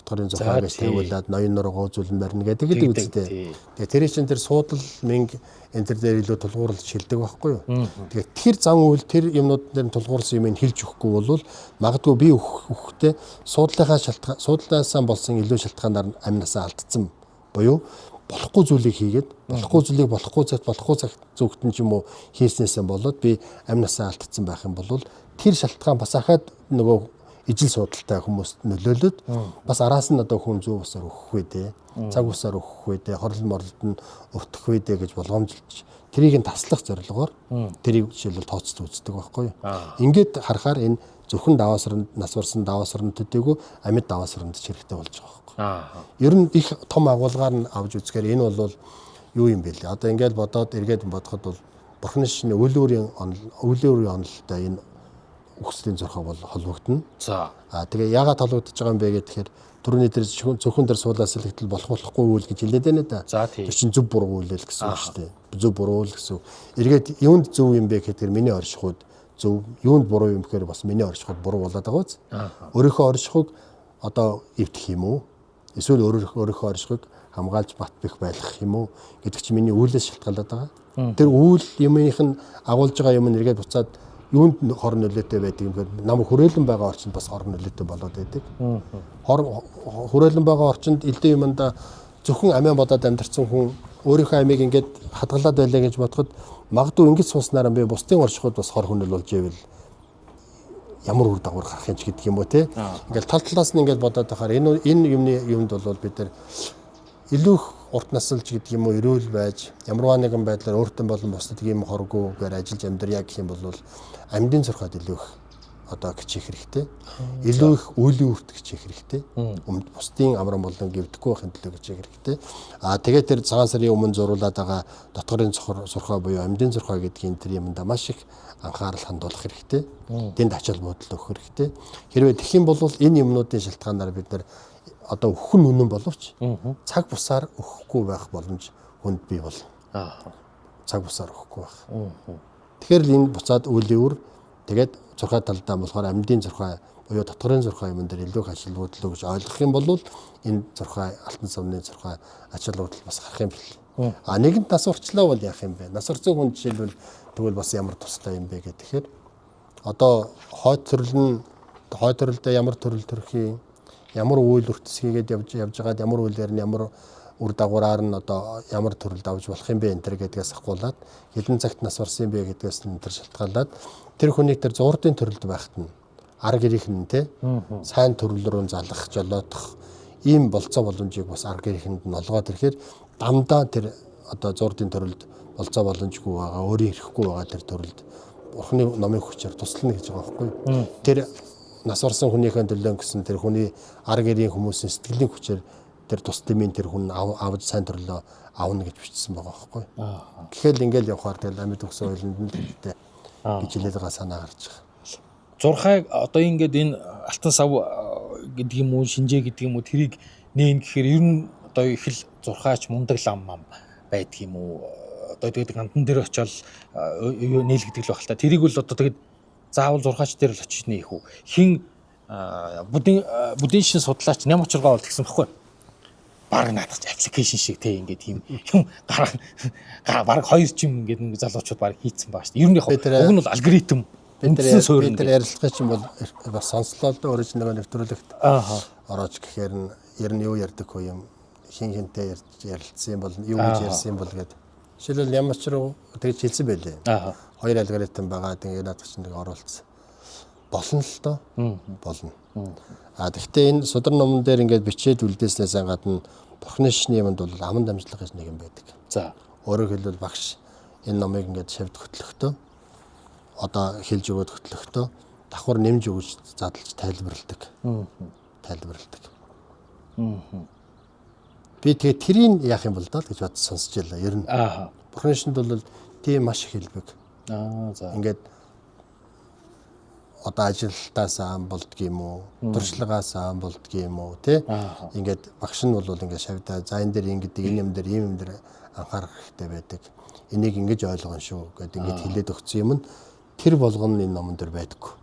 дотгорын зохио гэж тавиулаад ноён нургуу зүлэн барина гэдэг үстэй. Тэгээ тэр чинь тэр суудал мэнг энэ төр дээр илүү тулгуурлаж шилдэг байхгүй юу. Тэгээ тэр зан үйл тэр юмнууд дээр тулгуурласан юм хэлж өгөхгүй бол магадгүй би өгөхдөө суудлаасаа болсон илүү шалтгаанаар амнасаа алдсан буюу болохгүй зүйлийг хийгээд болохгүй зүйлийг болохгүй цагт зүгтэн ч юм уу хийснээсээ болоод би амнасаа алдсан байх юм бол тэр шалтгаан бас ахаад нөгөө ижил суудалтай хүмүүст нөлөөлөд бас араас нь одоо хүн зүү усаар өгөх вэ дээ. Цаг усаар өгөх вэ дээ. Хорлол морлолд нь өртөх вэ дээ гэж болгоомжилж тэрийг нь таслах зорилгоор тэрийг жишээлбэл тооцож үздэг байхгүй юу. Ингээд харахаар энэ зөвхөн даваасранд нас барсан даваасранд төдийгүй амьд даваасранд ч хэрэгтэй болж байгаа байхгүй. Ер нь их том агуулгаар нь авч үзэхээр энэ бол юу юм бэ лээ. Одоо ингээд бодоод эргээд бодоход бол бурхны шинэ үйлүүрийн онолтой энэ үхслийн зурхаа бол холбогдно. За. Тэгээ яагаад холбогдож байгаа юм бэ гэхээр түрүүний тэр зөвхөн тэр суулаас илэгдэл болохгүй үйл гэж хэлээд байна да. Тэр чинь зөв буруу үйл л гэсэн үг шүү дээ. Зөв буруу л гэсэн. Эргээд юунд зөв юм бэ гэхээр миний оршихуйд зөв, юунд буруу юм гэхээр бас миний оршихуйд буруу болоод байгаа үз. Өөрийнхөө оршихуйг одоо эвдэх юм уу? Эсвэл өөрийнхөө оршихуйг хамгаалж бат бэх байлгах юм уу гэдэг чинь миний үйлээс шалтгаалаад байгаа. Тэр үйл юмынх нь агуулж байгаа юм эргээд буцаад юунд хор нөлөөтэй байдаг юм бэ? Нам хүрээлэн байгаа орчинд бас хор нөлөөтэй болоод байдаг. Хүрээлэн байгаа орчинд элдэн юмда зөвхөн амиа бодоод амьдарсан хүн өөрийнхөө амийг ингээд хадгалаад байлаа гэж бодоход магадгүй ингэж сууснараа би бусдын оршихуйд бас хор хөнөл болж ивэл ямар үр дагавар гарах юм ч гэдэг юм уу те. Ингээд тал талаас нь ингээд бодоод байхаар энэ юмны юмд бол бид нар илүү урт насалж гэдэг юм уу эрүүл байж ямарваа нэгэн байдлаар өөртөө болон бусдад ийм хоргуугаар ажиллаж амьдрья гэх юм бол амьдын зурхад илүү их одоо кичих хэрэгтэй. Илүү их үеийн үрт кичих хэрэгтэй. Бусдын амран болон гівдэхгүй байхын төлөө кичих хэрэгтэй. Тэгээд тэр цагаан сарын өмнө зуруулаад байгаа дотгорын зурхаа буюу амьдын зурхаа гэдгийн тэр юмда маш их анхаарал хандуулах хэрэгтэй. Тэнд ачаал бодол өгөх хэрэгтэй. Хэрвээ тэгэх юм бол энэ юмнуудын шалтгаанаар бид нар одоо өгөх нь үнэн боловч цаг бусаар өгөхгүй байх боломж хүнд бий болно. Цаг бусаар өгөхгүй байх. Тэгэхээр энэ буцаад үеийн үр тэгээд зурхай талдаа болохоор амьдын зурхай буюу дотгорын зурхай юм дээр илүү ачаал бодол гэж ойлгох юм бол энэ зурхай алтан савны зурхай ачаал бодол бас гарах юм бэл. Нэгэнт нас урчлаа бол яах юм бэ? Нас орсон хүн жишээлбэл тэгвэл бас ямар тустай юм бэ гэхээр одоо хойд төрөлдөө ямар төрөл төрхийн ямар үйл үртсгээд явж байгаад ямар үйлээр нь ямар үр дагавраар нь одоо ямар төрөлд авч болох юм бэ энэ төр гэдгээс ахгуулаад хэдэн цагт нас барсан юм бэ гэдгээс нь тэр шалтгаалаад тэр хүнийг тэр зуурдын төрөлд байхад нь арга гэрийнх нь те сайн төрөл рүү залгах жолоодох ийм болцоо боломжийг бас арга гэрийнхэнд нь олгоод ирэхээр дандаа тэр одоо зуурдын төрөлд болцоо боломжгүй байгаа өөрийн ирэхгүй байгаа тэр төрөлд бурхны номын хүчээр туслана гэж байгаа байхгүй тэр нас орсон хүнийхээ төлөө гэсэн тэр хүний арга гэрийн хүмүүсийн сэтгэлийн хүчээр тэр тус дэмийн тэр хүн авж сайн төрлөө авна гэж бичсэн байгаа байхгүй. Гэхдээ ингээл явахаар тэгэл амьд өгсөн ойлонд нь тэгтэй гэж хэлээд байгаа санаа гарч байгаа. Зурхайг одоо ингээд энэ алтан сав гэдэг юм уу шинжээ гэдэг юм уу тэрийг нээн гэхээр ер нь одоо их л зурхаач мундаг лам байдаг юм уу? Одоо тэгээд гандан дээр очиод нээлгдэг л байх л та. Тэрийг бол одоо тэгээд заавал зурхаач дээр л очиж нээх үү? Хин бүдийн шин судлаач ням очиргаа бол тэгсэн баггүй. Бараг наадах аппликейшн шиг те ингээд юм бараг хоёр чим ингээд залуучууд бараг хийцэн байгаа шүү дээ. Ер нь яг уг нь бол алгоритм бид нар ярилцлага чинь бол бас сонслоо л өөрөө ч нэг нэвтрүүлэгт орооч гэхээр нь ер нь юу ярьдаг хөө юм хин хинтэй ярилцсан бол юу гэж ярьсан бол гэдэг. Жишээлбэл ямар ч руу тэгж хэлсэн байлээ. Хоёр алгоритм байгаа. Тэгээ наадах чинь нэг оруулсан. Болно л доо. Болно. Гэхдээ энэ судар номон дээр ингээд бичээд үлдээснээс гадна Бурхны шишний юмд бол аман дамжлага гэж нэг юм байдаг. За. Өөрөөр хэлбэл багш энэ номыг ингээд шавьд хөтлөхдөө одоо хэлж өгөөд хөтлөхдөө давхар нэмж өгч задлж тайлбарладаг. Тайлбарладаг. Би тэгээ тэрийг яах юм бол доо гэж бод сонсч байлаа. Ер нь. Бурхны шишинд бол тийм маш их хэлбэг. За. Ингээд одоо ажилтаас ам болдгийм үү, туршлагаас ам болдгийм үү, тий? Ингээд багш нь бол ингээд шавьдаа за энэ дээр ингэдэг, энэ юм дээр ийм юм дээр анхаарах хэрэгтэй байдаг. Энийг ингэж ойлгоно шүү гэдэг ингээд хэлээд өгсөн юм нь тэр болгоно энэ номон дээр байдаггүй.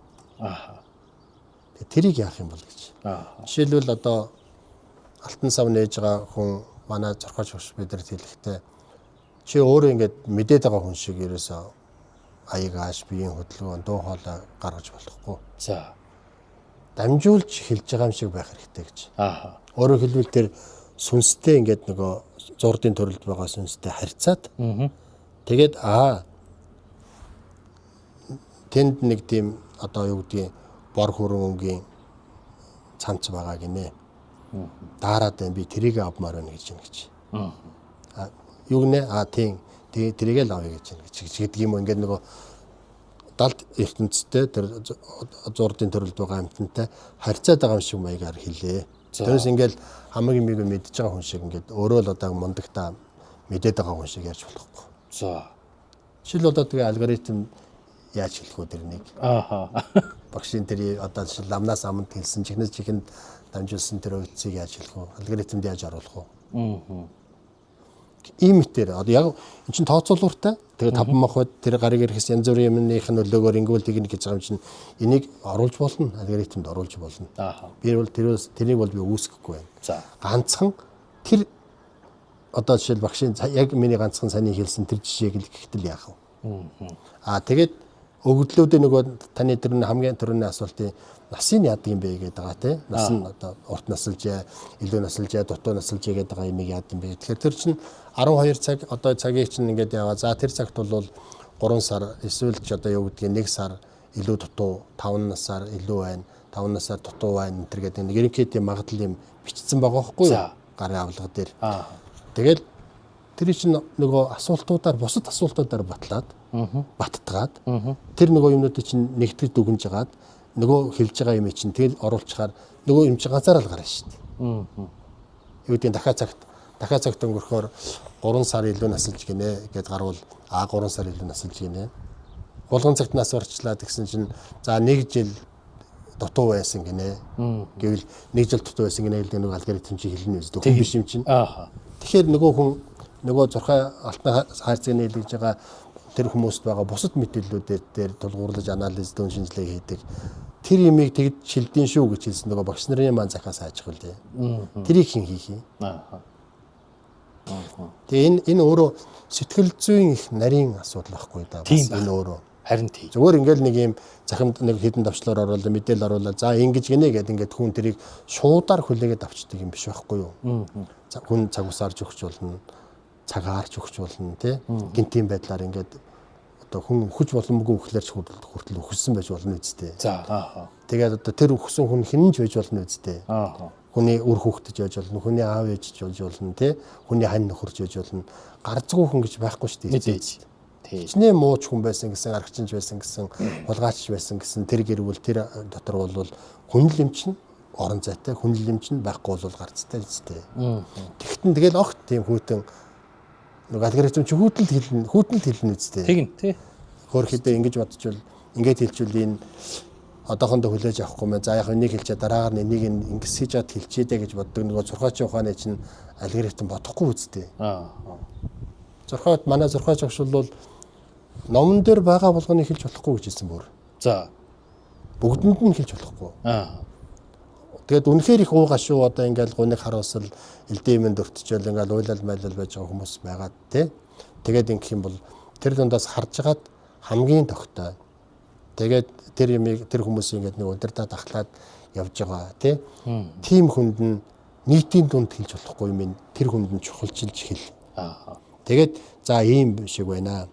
Тэрийг яах юм бол гэж. Жишээлбэл одоо алтан сав нээж байгаа хүн манай зурхаач багш бидэнд хэлэхдээ чи өөрөө ингээд мэдээд байгаа хүн шиг ерөөсөө аяг ааш биеийн хөдөлгөөн дуу хоолой гаргаж болохгүй. За. Дамжуулж хэлж байгаа юм шиг байх хэрэгтэй гэж. Өөрөөр хэлбэл тэр сүнстэй ингээд нөгөө зурдын төрөлд байгаа сүнстэй харьцаад тэгээд тэнд нэг тийм одоо юу гэдгийг бор хөрөн өнгийн цанц байгаа гинэ. Дараад байна би тэрийг авмаар байна гэж байна гэж. Юу гинэ? Тийм тэрийг л авъя гэж байна гэдэг юм. Ингээд нөгөө далд ертөнцтэй тэр зурдын төрөлд байгаа амьтантай харьцаад байгаа юм шиг маягаар хэлээ. Тэрс ингээд хамаг юмыг мэдж байгаа хүн шиг ингээд өөрөө л одоо мундагтаа мэдээд байгаа хүн шиг ярьж болохгүй. За. Жишээл одоо тэгээ алгоритм яаж хэлэх вэ тэрнийг? Багшийн тэр одоо жишээл ламнаас аманд хэлсэн чихнээс чихэнд дамжуулсан тэр үгцийг яаж хэлэх вэ? Алгоритмд яаж оруулах вэ? Ийм мэтэр одоо яг эн чин тооцоолууртай тэгээ 5 махбод тэр гарыг ирэхс янз бүрийн юмных нь нөлөөгөөр ингүүл тэгнэ гэж байгаа юм чинь энийг оруулж болно, алгоритмд оруулж болно. Би бол тэрийг бол би үүсгэхгүй байна. За. Ганцхан тэр одоо жишээл багшийн яг миний ганцхан саний хэлсэн тэр жишээг л гэхтэл яах вэ? Тэгээд өгөгдлүүдээ нөгөө таны тэр хамгийн түрүүний асуултын насын яадаг юм бэ гэдэг байгаа тийм. Нас нь одоо урт насалжээ, илүү насалжээ, дутуу насалжээ гэдэг байгаа юмыг яадаг юм бэ. Тэгэхээр тэр чинь 12 цаг одоо цагийг чинь ингээд яваа. За тэр цагт бол 3 сар эсвэл ч одоо юу гэдгийг 1 сар илүү дутуу, 5 насаар илүү байна, 5 насаар дутуу байна энэ гэдэг нэг ерөнхийд магадлал юм бичсэн байгаа байхгүй юу? Гарын авлага дээр. Тэгэл тэр чинь нөгөө асуултуудаар бусад асуултуудаар батлаад баттгаад тэр нөгөө юмнуудыг чинь нэгтгэж дүгнж жагаад нөгөө хэлж байгаа юм чинь тэгэл оруулчихаар нөгөө юм чинь ганцаараа л гарна шүү дээ. Юу гэдэг дахиад цагт өнгөрөхөөр 3 сар илүү насалж гинэ гэд гарвал 3 сар илүү насалж гинэ. Булган цагт нас орчлаа гэсэн чинь за 1 жил дутуу байсан гинэ. Гэвэл 1 жил дутуу байсан гинэ гэдэг нөгөө алгоритм чи хэлнэ үү? Хүн биш юм чинь. Тэгэхээр нөгөө хүн нөгөө зурхай алтан хайрцаг нийлж байгаа тэр хүмүүст байгаа бусад мэдээллүүдээр дээр тулгуурлаж анализ дүүн шинжилгээ хийдэг. Тэр имийг тэгж шилдээн шүү гэж хэлсэн нөгөө багш нарын маань захаас аажих үлээ. Тэрийг хэн хийх юм? Тэгээ энэ өөрөө сэтгэл зүйн их нарийн асуудал байхгүй да. Бас энэ өөрөө харин тийм. Зүгээр ингээл нэг юм захимд нэг хідэн давчлаар оруулаад мэдээлэл оруулаад за ингэж гинэ гэдэг ингээд хүн тэрийг шуудаар хүлээгээд авчдаг юм биш байхгүй юу? Хүн цаг усаарж өгч болно. Цаг хаарч өгч болно тий. Гинтийн байдлаар ингээд одоо хүн өгч боломгүй өгөхлөөр ч хүртэл өгсөн байж болно үсттэй. За. Тэгээд одоо тэр өгсөн хүн хинж байж болно үсттэй. Хүний үр хүүхдэж байж болно, хүний аав ээж байж болно тий. Хүний хань нөхөрж байж болно. Гарцгүй хүн гэж байхгүй шүү дээ. Хичнээн мууч хүн байсан гэсэн, аргачинж байсан гэсэн, хулгайч байсан гэсэн тэр гэрвэл тэр дотор бол хүнл эмчин орон зайтай, хүнл эмчин байхгүй бол гарцтай үсттэй. Тэгтэн тэгэл огт тийм хүйтэн нэг алгоритм чи хүүтэлд хэлнэ үсттэй. Тэгнь тий. Хөөрхөдөө ингэж бодчихвол ингэж хэлчихвэл энэ одоохондоо хүлээж авахгүй мэн. За яг энийг хэлчихээ дараагаар нь энийг ингэж хийж чад хэлчихдээ гэж боддог нөгөө зурхаачийн ухааны чинь алгоритм бодохгүй үсттэй. Манай зурхаач агш бол номон дээр байгаа болгоныг хэлж болохгүй гэж хэлсэн бүр. За. Бүгдэнд нь хэлж болохгүй. Тэгээд үнэхээр их уугаа шүү одоо ингээл гуниг харуусал элдэмэнд өртчихөл ингээл уйлал майлал байж байгаа хүмүүс байгаа тий. Тэгээд ингэх юм бол тэр дундаас харж агаад хамгийн тогтой. Тэгээд тэр юмыг тэр хүмүүсийн ингээд нэг удирдах ахлаад явж байгаа тий. Тим хүнд нь нийтийн дунд хэлж болохгүй юм тэр хүнд нь чухалчилж хэл. Тэгээд за ийм шиг байна.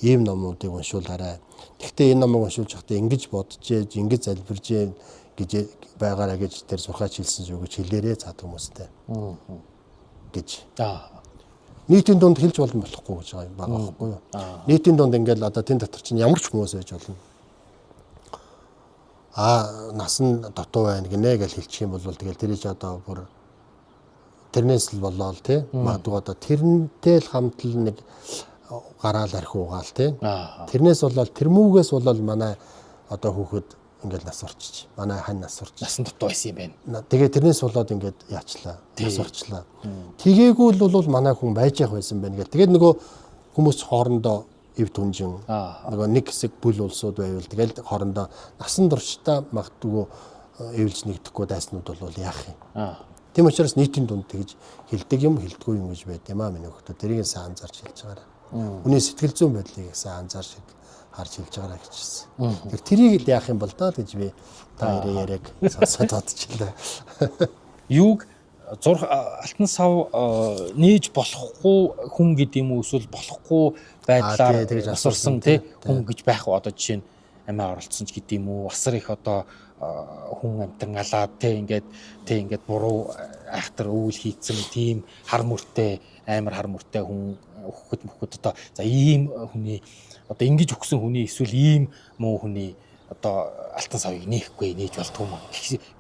Ийм номуудыг уншуулаарай. Гэхдээ энэ номыг уншуулж байхдаа ингэж бодчихэж, ингэж залбирж гэж байгаараа гэж тэр зурхаач хэлсэн шүү гэж хэлээрээ цаад хүмүүстэй. гэж. Аа. Нийтийн дунд хэлж болно болохгүй гэж байгаа юм байгаа байхгүй юу? Нийтийн дунд ингээл одоо тэн дотор чинь ямар ч хүмүүс байж болно. Нас нь дутуу байна гинэ гэж хэлчих юм бол тэгэл тэр чи одоо бүр тэрнээс л болоо л тий. Магадгүй одоо тэрнтэй л хамтал нэг гараал архи угаал тий. Тэрнээс болоод тэрмүүгээс болоод манай одоо хүүхэд ингээд нас орчиж. Манай хань нас орчиж. Насан дутуу байсан юм байна. Тэгээ тэрнээс болоод ингээд яачлаа. Нас орчлаа. Тгээггүй л бол манай хүн байж явах байсан байна гэл. Тэгээд нөгөө хүмүүс хоорондоо эв түнжин нөгөө нэг хэсэг бүл улсууд байвал тэгэл хоорондоо насан туршдаа магадгүй эвлж нэгдэхгүй дайснууд бол яах юм. Тийм учраас нийтийн дунд тэгж хилдэг юм хилдэггүй юм гэж байд юм аа миний хөлтө. Тэрийг сайн анзаарч хэлж байгаарай. Хүний сэтгэл зүйн байдлыг сайн анзаарч харж хэлж байгаарай гэжсэн. Тэрийг яах юм бол даа гэж би та яриаг сонсоод бодчихлаа. Юуг зурх алтан сав нээж болохгүй хүн гэдэг юм уу эсвэл болохгүй байдлаар насварсан тий хүн гэж байх уу одоо жишээ нь амиа оролцсон ч гэдэг юм уу асар их одоо хүн амтан алаад тий ингээд буруу айхтар өвөл хийцэн тийм хар мөртэй амар хар мөртэй хүн хөхөд одоо за ийм хүний одоо ингэж өгсөн хүний эсвэл ийм муу хүний одоо алтан савыг нээхгүй нээж болтгүй юм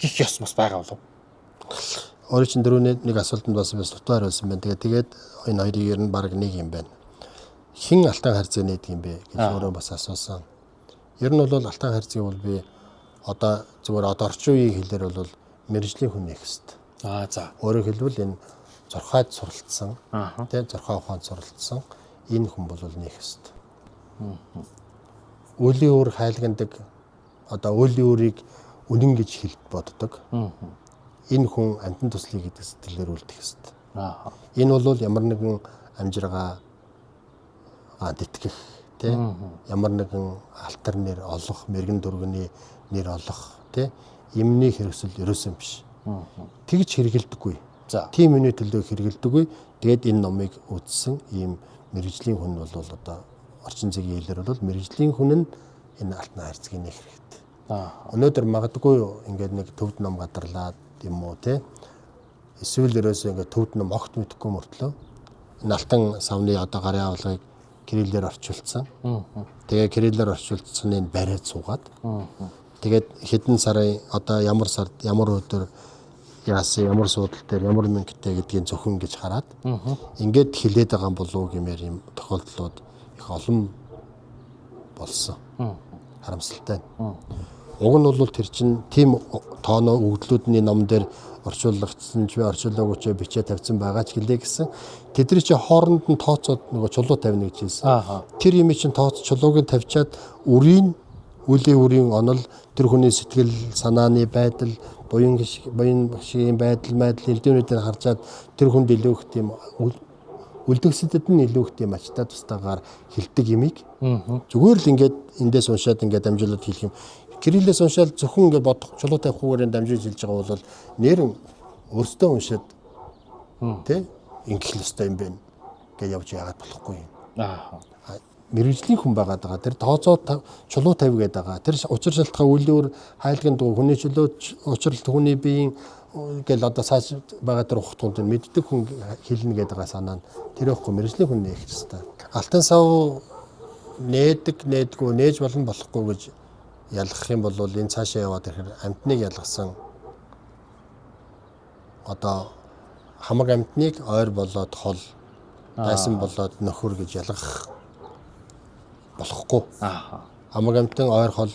гэх ёс мос байгаа болов. Өөрөө чинь дөрөвний нэг асуултанд бас дутуу хариулсан байна. Тэгээд энэ хоёрыг ер нь баг нэг юм байна. Хин алтан харьцаа нээдэг юм бэ гэж өөрөө бас асуусан. Ер нь бол алтан харьцааг бол би одоо зүгээр одоо орчин үеийн хэлээр бол мэржлийн хүн нээх хэвээр. За. Өөрөөр хэлбэл энэ зурхайд суралцсан, тийм зурхай ухаанд суралцсан энэ хүн бол нээх хэвээр. Үлийн үр хайлгандаг одоо үлийн үрийг үнэн гэж хэлж боддог. Энэ хүн амтан туслыг гэдэг сэтгэлээр үлдэх хэвээр. Энэ бол ямар нэгэн амжиргаа дэтгэх тийм ямар нэгэн алтар нэр олох, мэрэгэн дурганы нэр олох тийм юмны хэрэгсэл ерөөсөн биш. Тэгж хэрэгэлдэггүй. Тийм миний төлөө хэрэгэлдэггүй. Тэгээд энэ номыг үтсэн ийм мэрэгжлийн хүн бол одоо орчин зэгийн хэлээр бол мэрэгжлийн хүн нь энэ алтан харьцагийг нээх хэрэгтэй. Өнөөдөр магадгүй ингээд нэг төвд ном гадарлаад юм уу те эсвэл ерөөсөө ингээд төвд ном огт мэдэхгүй мөртлөө энэ алтан савны одоо гарын авлагыг кириллээр орчуулсан. Тэгээ кириллээр орчуулсан энэ бариад суугаад тэгээд хэдэн сарын одоо ямар сард ямар өдөр яасан ямар суудал дээр ямар мөнгөтэй гэдгийг зөвхөн гэж хараад ингээд хилээд байгаа юм болов уу гэмээр юм тохиолдлууд их олон болсон. Харамсалтай. Уг нь бол тэр чинь тийм тооноо өгдлүүдний ном дээр орчуулгдсан ч орчуулаагүй ч бичээ тавьсан байгаа ч гэлээ гэсэн. Тэдний чи хооронд нь тооцоод нөгөө чулуу тавина гэж хэлсэн. Тэр юм чинь тооц чулууг нь тавьчаад үлийн үрийн онол тэр хүний сэтгэл санааны байдал буян шиг байдал элдвэнүүдээр харжаад тэр хүнд илүү их тийм үлдгэсэдэд нь илүү их тийм ачтаа тустаагаар хилдэг юмыг зүгээр л ингээд эндээс уншаад ингээд амжуулаад хэлэх юм. Кириллээс уншаал зөвхөн ингээд бодох чулуу тавихгүйгээр дамжуулж хэлж байгаа бол нэрэн өөртөө уншаад тий ингэх л ёстой юм байна гэж явж яагаад болохгүй юм. Мэргэжлийн хүн байгаад байгаа. Тэр тооцоо чулуу тавь гээд байгаа. Тэр учир шалтгаан үлээр хайлганд хүний чулуу учралт хүний биеийн гэл одоо цааш байгаа тэр ухтунд мэддэг хүн хэлнэ гээд байгаа санаа нь тэр ихгүй мэргэжлийн хүн нээх хэрэгтэй. Алтан сав нээдэггүй нээж болон болохгүй гэж ялгах юм бол энэ цаашаа яваад ирэхээр амтныг ялгасан одоо хамаг амтныг ойр болоод хол дайсан болоод нөхөр гэж ялгах болохгүй. Хамаг амтан ойр хол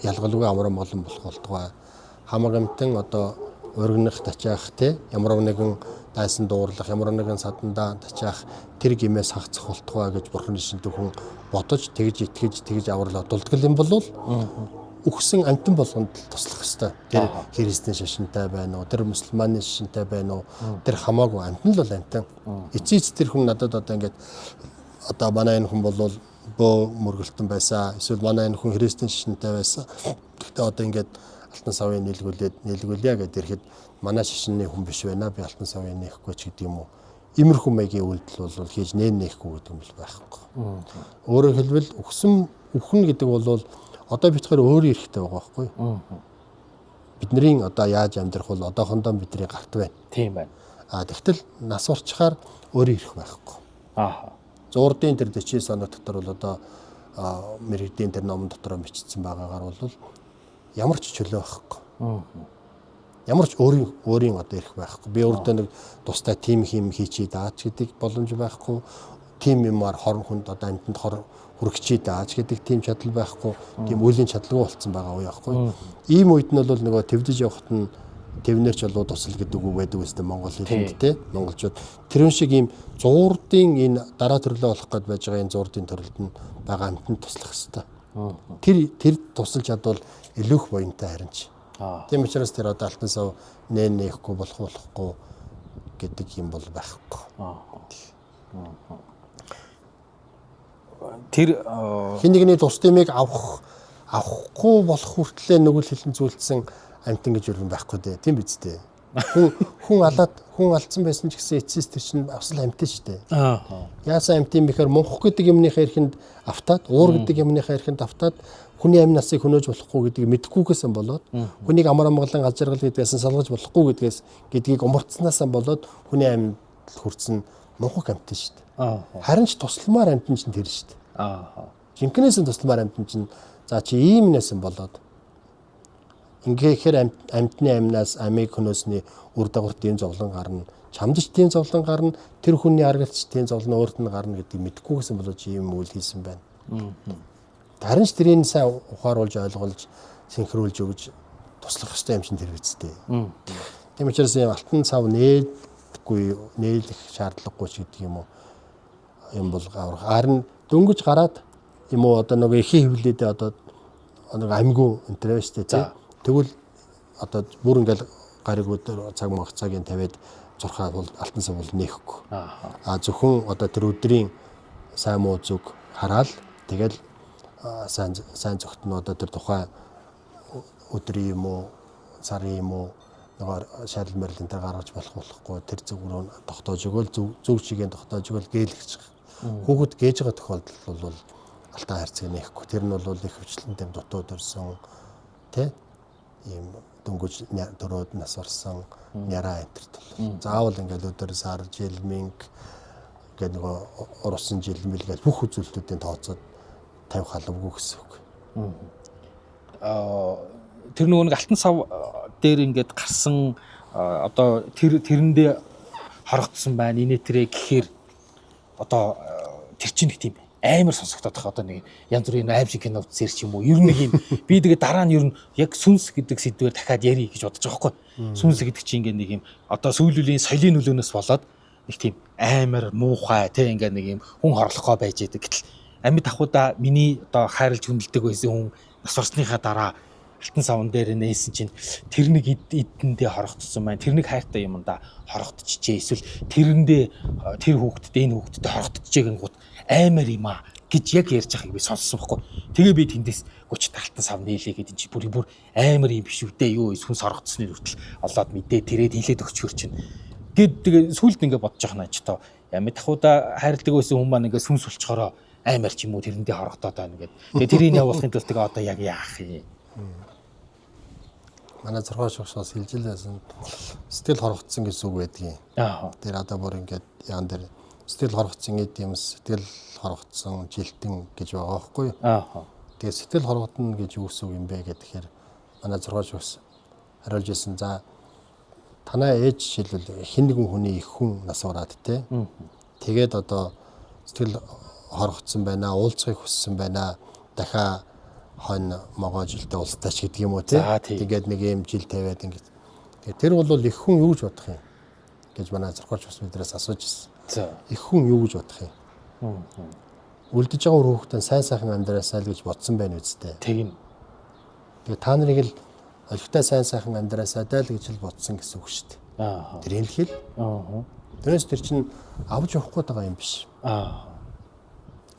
ялгалгүй амрам болон болох болтугай. Хамаг амтан одоо өргөнөх тачаах те ямар нэгэн дайсан дуурлах ямар нэгэн садандаа тачаах тэр гимээс хагцах болтугай гэж бурхны шинтэг хүн бодож тэгж итгэж тэгж авралаа дулдгал юм бол өгсөн амтан болгонд туслах ёстой. Тэр христийн шашинтай байна уу? Тэр мусульманы шашинтай байна уу? Тэр хамаагүй амтан л бол амтан. Эцээц тэр хүн надад одоо ингээд одоо манай энэ хүн бол бөө мөргөлтөн байсан. Эсвэл манай энэ хүн христийн шашинтай байсан. Гэхдээ одоо ингээд алтан савыг нийлгүүлээ гэдэг ирэхэд манай шашинны хүн биш байна. Би алтан савыг нээхгүй ч гэдэг юм уу. Имерхүү маягийн үйлдэл бол хийж нээхгүй гэдэг юм бол байхгүй. Өөрөөр хэлбэл өхөн гэдэг бол одоо битгээр өөрөө эрэхтэй байгаа байхгүй. Бидний одоо яаж амьдрах бол одоохондоо бидний гарт байна. Тийм байна. Тэгтэл нас урчхаар өөрөө ирэх байхгүй. Зурдын тэр 49 оноо дотор бол одоо мэрэгдийн тэр номон дотор бичсэн байгаагаар бол ямар ч чөлөө байхгүй. Ямар ч өөрийн одоо ирэх байхгүй. Би өөртөө нэг тустай тим хийчихэд аач гэдэг боломж байхгүй. Тим юмар хорон хүнд одоо амтнд хүрэгчээд аач гэдэг тим чадал байхгүй. Тим үеийн чадалгүй болцсон байгаа уу яахгүй. Ийм үед нь бол нөгөө твдэж явахт нь твнэрч болоо тусал гэдэг үг байдаг үстэй Монгол хэлэнд те монголчууд тэрэн шиг ийм зуурдын энэ дараа төрлөө болох гээд байж байгаа энэ зуурдын төрлөд нь байгаа амтнд туслах хэрэгтэй. Тэр тусалж чадвал илүүх буянтай харин ч. Тийм учраас тэр одоо алтан сав нээхгүй болохгүй гэдэг юм бол байхгүй. Тэр хин нэгний тус дэмийг авахгүй болох хүртлээр нүгэл хэлэн зүйлсэн амтан гэж юу байхгүй дээ. Тийм биз дээ. Хүн алдсан байсан ч гэсэн эцэс тэр чинь авсал амтэн шүү дээ. Яасан амтэн бэхээр мунхах гэдэг юмныхаа эрхэнд автаад, уур гэдэг юмныхаа эрхэнд автаад хүний амь насыг хөнөөж болохгүй гэдгийг мэдхгүйгээсээ болоод хүнийг амар амгалан газаргал гэдгээс салгаж болохгүй гэдгийг умартснаасаа болоод хүний амьд хүрсэн мунхах амтэн шүү дээ. Харин ч тусламар амтэн чинь тэр шүү дээ. Жинкнээс нь тусламар амтэн чинь за чи ийм нэсэн болоод ингээхээр амтны амнаас амийг хөнөөсний үр дагавар тийм зовлон гарна. Чамдч тийм зовлон гарна. Тэр хүний аргалч тийм зовлон өөрт нь гарна гэдгийг мэдхгүйгээсээ болоод чи ийм үйл хийсэн байна. Харин ч тэрийг сайн ухааруулж ойлгуулж синхруулж өгж туслах хэрэгтэй юм чинь тэр үсттэй. Тийм учраас юм алтан цав нээлэх шаардлагагүй ч гэдэг юм уу юм бол харин дөнгөж гараад юм уу одоо нөгөө ихий хөвлөдөө одоо нэг амьгүй энэ штэ тий. Тэгвэл одоо бүр ингээл гариг өдөр цагийн тавиад зурхаа бол алтан цав бол нээхгүй. Зөвхөн одоо тэр өдрийн сайн муу зүг хараад тэгэл сайн зөвхөн одоо тэр тухайн өдрийн юм уу сарын юм уу нөгөө шаарл мэрлэн тэр гаргаж болохгүй тэр зүг рүү тогтоож өгөөл зөв чигээр тогтоож өгөөл гээйлгэж хүүхэд гээж байгаа тохиолдол бол алтан хайрцаг нээхгүй. Тэр нь бол их хвчлэнтэй дутууд өрсөн тий ийм дөнгөж дөрөөд нас орсон няраа энтерт бол заавал ингээл өдөр сар жил мэнг гэдэг нөгөө урсан жил мэлгээл бүх үзүүлэлтүүдийн тооцоод тавих халавгүй гэсэн үг. Тэр нөгөө нэг алтан сав дээр ингээд гарсан одоо тэрэндээ хорогдсон байна. Инээтрээ гэхээр одоо тэр чинь нэг тийм амар сонсогдоод байгаа одоо нэг янз бүрийн аим шиг кино үзсээр ч юм уу. Ер нь нэг юм би тэгээ дараа нь ер нь яг сүнс гэдэг сэдвээр дахиад ярих гэж бодож байгаа байхгүй. Сүнс гэдэг чинь ингээд нэг юм одоо сүүлийн соёлын нөлөөнөөс болоод нэг тийм амар муухай тий ингээд нэг юм хүн хорлохгоо байж идэг. Гэтэл амьд ахуда миний одоо хайрлж хүндэлдэг байсан хүн нас орсныхаа дараа алтан савн дээр нээсэн чинь тэр нэг эдэндээ хорогдсон байна. Тэр нэг хайртай юмдаа хорогдчихжээ. Эсвэл тэрэндээ тэр хүүхдэд энэ хүүхдэд хорогдчихжээ гингууд аймаар юм аа гэж яг ярьж байгааг би сонссон байхгүй. Тэгээ би тэндээс 30 алтан сав нээлээ гэдэг чи бүр аймаар юм биш үү дээ юу сүнс хорогдсны хүртэл олоод мэдээ тэрээд хилээд өгчхөр чинь. Гэт тэгээ сүлд ингээ бодож байгаа наач тоо. Амьд ахуда хайрладаг байсан хүн маань ингээ сүнс болчхороо аймаар ч юм уу тэрэндээ хорогдоод байна гэдэг. Тэгээ тэрийг явуулахын тулд тэгээ одоо яг яах юм. Манай зургаа шогсоос хэлж лээсэн сэтгэл хорогдсон гэсэн үг байдгийн. Тэр одоо бүр ингээд яан дээр сэтгэл хорогдсон гэд юм сэтгэл хорогдсон жилтэн гэж байгаа байхгүй юу? Тэгээд сэтгэл хорогдно гэж юу гэсэн үг юм бэ гэхээр манай зургаа шогс хариулж ирсэн. За танаа ээж жишээлбэл хэн нэгэн хүний их хүн нас ороод те. Тэгээд одоо сэтгэл хорогдсон байна, уулзахыг хүссэн байна. Дахиад хон могоо жилдээ улстаач гэдэг юм уу тий. Тэгээд нэг юм жил тавиад ингээд. Тэгээд тэр бол их хүн юу гэж бодох юм гэж манай зурхаарч бас бидрээс асууж ирсэн. Их хүн юу гэж бодох юм? Үлдэж байгаа хүүхдэн сайн сайхан амьдраасаа л гэж бодсон байна үсттэй. Тийм. Тэгээд та нарыг л олигтой сайн сайхан амьдраасаа л гэж л бодсон гэсэн үг шүү дээ. Тэр юм л хэл. Тэрээс тэр чинь авч явах гээд байгаа юм биш.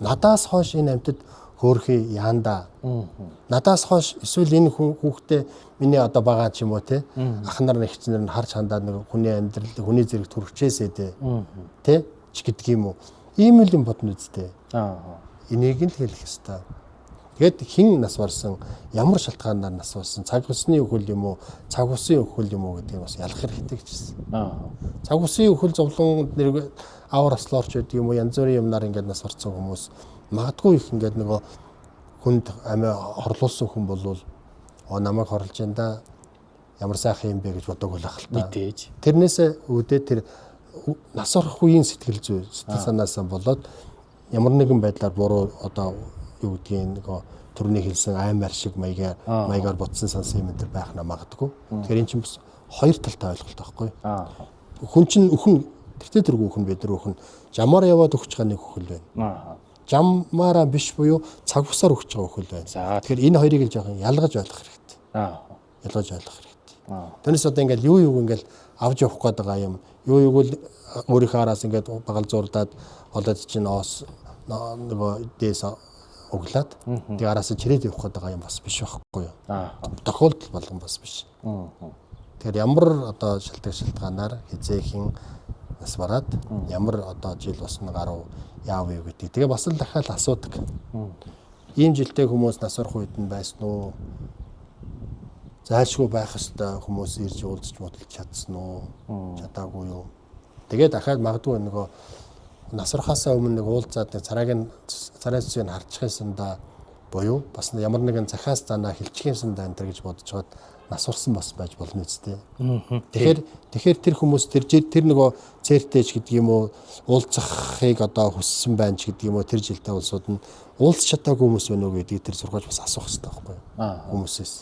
Надаас хойш энэ амьтад хөөрхий яанда. Надаас хойш эсвэл энэ хүүхдээ миний одоо байгаа ч юм уу те ах нар нэгчнэр нь харж хандаад нэг хүний амьдрал хүний зэрэг төрөвчээсээ те ч гэдэг юм уу. Ийм л юм бодно үстэй. Энийг нь хэлэх ёстой. Тэгээд хэн нас барсан, ямар шалтгаанаар нас барсан, цаг усны өхөл юм уу, цаг усын өхөл юм уу гэдгийг бас ялах хэрэгтэй гэжсэн. Цаг усын өхөл зовлон нэр авар аслоорч гэдэг юм уу, янз бүрийн юмнаар ингээд нас барсан хүмүүс магадгүй их ингээд нөгөө хүнд амиа хорлуулсан хүн болвол намайг хорлож энэ да ямар сайхан юм бэ гэж бодоагүй л ахал та. Мэдээж. Тэрнээсээ үүдээ тэр нас орох үеийн сэтгэл зүй, сэтгэл санаасаа болоод ямар нэгэн байдлаар буруу одоо юу гэдгийг нөгөө төрний хэлсэн аймаар шиг маягаар ботсон сансан юм энэ байх намагадгүй. Тэгэхээр эн чинь бас хоёр талтай ойлголт байхгүй. Хүн чинь өхөн тэртээ тэргүй өхөн бид нар өхөн жамаар яваад өгч байгаа нэг өхөл байна. Жамаараа биш буюу цаг усаар өгч байгаа өхөл байна. Тэгэхээр энэ хоёрыг л жоохон ялгаж ойлгох хэрэгтэй. Ялгаж ойлгох хэрэгтэй. Тэрнээс одоо ингээл юу ингээл авч явах гээд байгаа юм. Юу л өөрийнхөө араас ингээд багал зурдаад олоод чинь нөгөө дээс өглөөд тэгээ араас чирээд явах гээд байгаа юм бас биш байхгүй юу. Тохиолдол болгон бас биш. Тэгэхээр ямар одоо шалтгаанаар хизээхэн нас бараад ямар одоо жил босны гаруй яав юу гэдэг. Тэгээ бас л дахиад асуудаг. Ийм жилдээ хүмүүс нас орох үед нь байсан уу? Зайлшгүй байх ёстой хүмүүс ирж уулзч модулж чадсан уу? Чадаагүй юу? Тэгээ дахиад магадгүй нөгөө нас орохоосаа өмнө нэг уулзаад царайс зүйн харчих юмсандаа буюу бас ямар нэгэн захиас занаа хэлчих юмсандаа энэ гэж бодож хаад нас орсон бас байж болно үстэй. Тэгэхээр тэр хүмүүс тэр нөгөө цэртэйч гэдэг юм уу уулзахыг одоо хүссэн байна ч гэдэг юм уу тэр жилдээ улсууд нь уулзч чадаагүй хүмүүс байна уу гэдгийг тэр сургаж бас асуух хэрэгтэй байхгүй хүмүүсээс.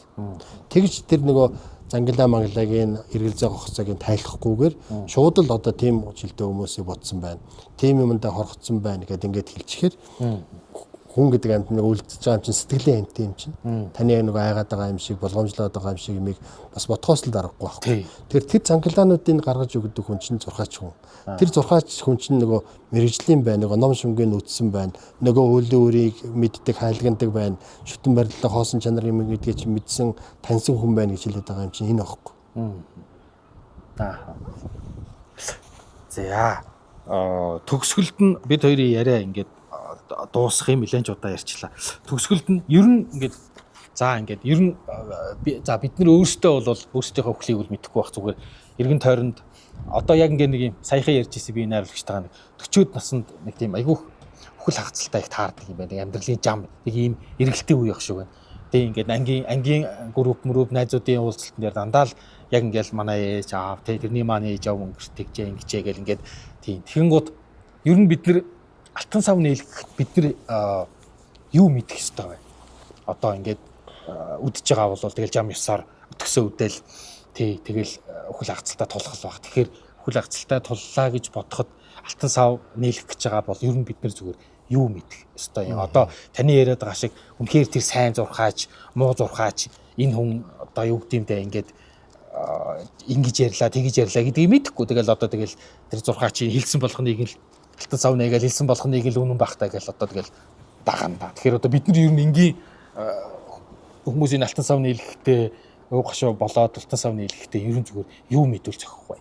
Тэгж тэр нөгөө зангилаа мангалагийн эргэлзээ гохцоогийн тайлахгүйгээр шууд л одоо тийм жилдээ хүмүүсийг бодсон байна. Тийм юмдаа хорхоцсон байна гэдээ ингээд хэлчихээр хүн гэдэг амт нэг үлдчихэж байгаа юм чинь сэтгэлийн амт юм чинь. Таны нэг айгаад байгаа юм шиг болгоомжлоод байгаа юм шиг юмыг бас бодхоос л дарахгүй байхгүй. Тэр цангилаануудыг гаргаж өгдөг хүн чинь зурхаач хүн. Тэр зурхаач хүн чинь нөгөө мэрэгжлийн байна, нөгөө ном шүмгийн үтсэн байна, нөгөө өөлийн үрийг мэддэг, хайлагнадаг байна, шүтэн бариллаа хоосон чанар юм гэдгийг чинь мэдсэн, таньсан хүн байна гэж хэлээд байгаа юм чинь энэ байхгүй. За төгсгөлд нь бид хоёрын яриа ингээд дуусах юм нэлээд удаа ярьчлаа. Төгсгөлд нь ер нь ингээд ер нь бид нар өөрсдөө бол өөрсдийнхөө өхлийг бол мэдэхгүй байх зүгээр эргэн тойронд одоо яг ингээд нэг юм саяхан ярьж ирсэн би найруулагчтайгаа 40-од наснд нэг тийм айгүй өхөл хагацлалтай их таардаг юм байна. Амьдралын зам нэг ийм эргэлтийн үе явах шиг байна. Тэгээ ингээд ангийн групп найзуудын уулзалтан дээр дандаа л яг ингээд манай ээж аав тэрний маань ээж аав өнгөртөгжээ ингэжээ гэл ингээд тийм тэгэнгүүт ер нь бид нар алтан сав нийлэхэд бид нар юу мэдэх ёстой вэ? Одоо ингээд үдчихэж байгаа бол тэгэл зам ёсоор өтгсөө үдэл тэгэл өхөл хагацлалтай тулах л баг. Тэгэхээр өхөл хагацлалтай туллаа гэж бодоход алтан сав нийлэх гэж байгаа бол ер нь бид нар зүгээр юу мэдэх ёстой юм. Одоо таны яриад байгаа шиг үнэхээр тэр сайн зурхаач, муу зурхаач энэ хүн одоо юу гэмтэй ингээд ингэж ярьлаа, тэгэж ярьлаа гэдгийг мэдэхгүй. Тэгэл одоо тэр зурхаач хэлсэн болгоныг л алтан сав нэгээл хэлсэн болгоныг л үнэн багтаа гэл одоо тэгэл дагана. Тэгэхээр одоо бид нар ер нь энгийн хүмүүсийн алтан сав нийлэхдээ уугашаа болоод алтан сав нийлэхдээ ер нь зүгээр юу мэдвэл зохих вэ?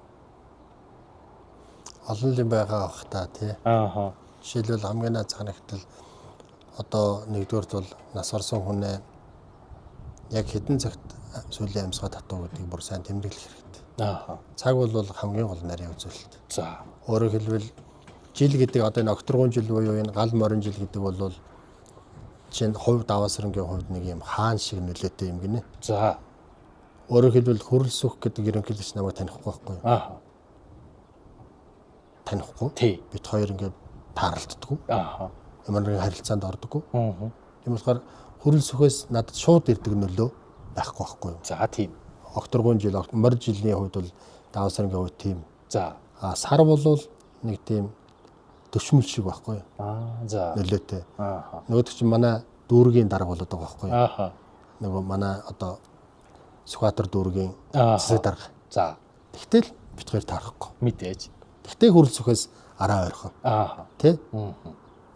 Олон юм байгаа бах та тий. Жишээлбэл хамгийн цаанагтал одоо нэгдүгээрт бол нас орсон хүнээ яг хэдэн цагт сүлийн амьсгаа татуу гэдгийг бүр сайн тэмдэглэх хэрэгтэй. Цаг бол хамгийн гол нарийн үзүүлэлт. За. Өөрөөр хэлбэл жил гэдэг одоо энэ окторгон жил буюу энэ гал морин жил гэдэг бол чинь хувь даваасрангийн хувьд нэг юм хаан шиг нөлөөтэй юм гинэ. За. Өөрөөр хэлбэл хөрөл сүх гэдэг ерөнхийдөө намайг танихгүй байхгүй юу? Танихгүй. Бид хоёр ингээд тааралддаггүй. Ямар нэгэн харилцаанд ордоггүй. Тийм болохоор хөрөл сүхээс надад шууд ирдэг нөлөө байхгүй юу? За тийм. Окторгон жил, морь жилийн хувьд бол даваасрангийн хувьд тийм. За. Сар бол нэг тийм төшмөл шиг байхгүй юу? За. Нөлөөтэй. Нөгөөдөг чинь манай дүүргийн дарга болоод байгаа байхгүй юу? Нөгөө манай одоо Сүхбаатар дүүргийн засаг дарга. За. Тэгтэл бид хоёр таарахгүй. Мэдээж. Тэгтээ хөрөл сүхээс араа ойрхон. Тэ?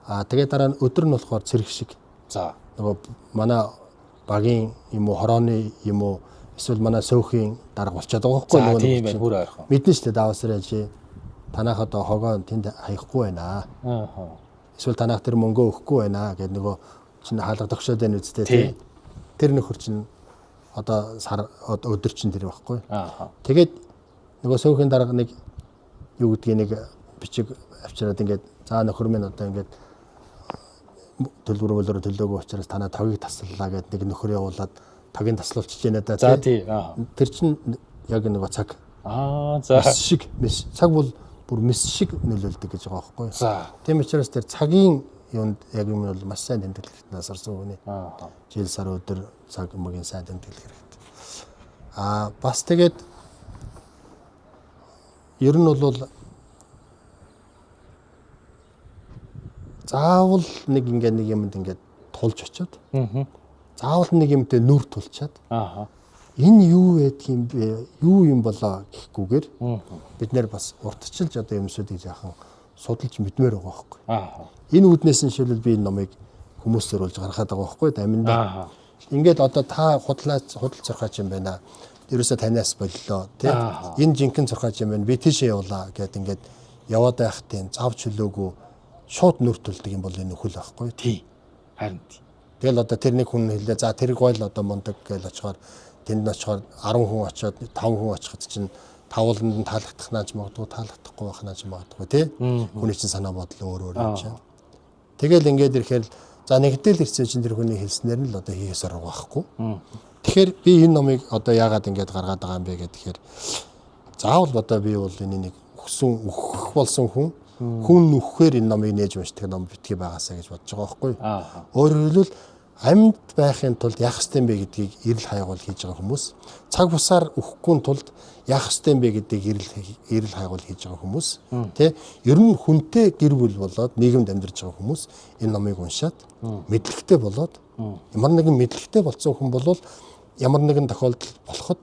Тэгээд дараа нь өдөр нь болохоор цэрэг шиг. За. Нөгөө манай багийн юм уу хорооны юм уу эсвэл манай сөөхийн дарга болчиход байгаа байхгүй юу? Тийм байх бүр ойрхон. Мэднэ шүү дээ даваасраа чи танах одоо хогоо тэнд хаяхгүй байна. Эсвэл танах тэр мөнгөө өгөхгүй байна гэдэг нөгөө чинь хаалга тогшоод байна үстэй тий. Тэр нөхөр чинь одоо сар өдөр чинь тэр байхгүй. Тэгээд нөгөө сөөхөн дарга нэг юу гэдгийг нэг бичиг авчираад ингээд за нөхөр минь одоо ингээд төлбөр төлөөгүй учраас танаа тогийг таслалаа гэд нэг нөхөр явуулаад тогийг таслуулчих гээ надаа. За тий. Тэр чинь яг нөгөө цаг. За шиг мис цаг бол бүр мис шиг нөлөөлдөг гэж байгаа байхгүй. За. Тийм учраас тэр цагийн юунд яг юм бол маш сайн тэмдэглэх хэрэгтэй насарсан хүний. Жил сар өдөр цаг мөгийн сайн тэмдэглэх хэрэгтэй. Бас тэгээд ер нь бол заавал нэг юмд ингээд тулж очиод. Заавал нэг юмдээ нүр тулчаад. Энэ юу байдгийм бэ? Юу юм болоо гэхгүйгээр бид нэр бас уртчилж одоо юмсуудыг жаахан судалж мэдмээр байгаа байхгүй. Энэ үүднээс нь шилбэл би энэ номыг хүмүүсээр болж гаргаад байгаа байхгүй аминдаа. Ингээд одоо та худалдаж зурхаач юм байна. Ерөөсө танаас боллоо тий. Энэ жинхэнэ зурхаач юм байна. Би тийшээ явуулаа гэд ингээд яваад байхтын завч хөлөөгөө шууд нүр төлдөг юм бол энэ нөхөл байхгүй. Тий. Харин тий. Тэгэл одоо тэр нэг хүн хэлээ за тэрг ойл одоо мундаг гэж очихоор тэнд очихоор 10 хүн очиод 5 хүн очиход чинь тавууланд нь таалагдах нааж магадгүй таалагдахгүй байх нааж магадгүй тий. Хүний чинь санаа бодол өөр юм чинь. Тэгэл ингээд ирэхээр за нэгдэл ирсэн чинь тэр хүний хэлснээр нь л одоо хийхээс арга байхгүй. Тэгэхээр би энэ номыг одоо яагаад ингээд гаргаад байгаа юм бэ гэхээр заавал одоо би бол энэ нэг өөх болсон хүн нүхээр энэ номыг нээж уншдаг ном битгий байгаасаа гэж бодож байгаа байхгүй. Өөрөөр хэлбэл амьд байхын тулд яах ёстой юм бэ гэдгийг эрэл хайгуул хийж байгаа хүмүүс, цаг бусаар өхгүй тулд яах ёстой юм бэ гэдгийг эрэл хайгуул хийж байгаа хүмүүс, тэ ер нь хүнтэй гэр бүл болоод нийгэмд амьдарч байгаа хүмүүс энэ номыг уншаад мэдлэгтэй болоод ямар нэгэн мэдлэгтэй болсон хүн бол ямар нэгэн тохиолдол болоход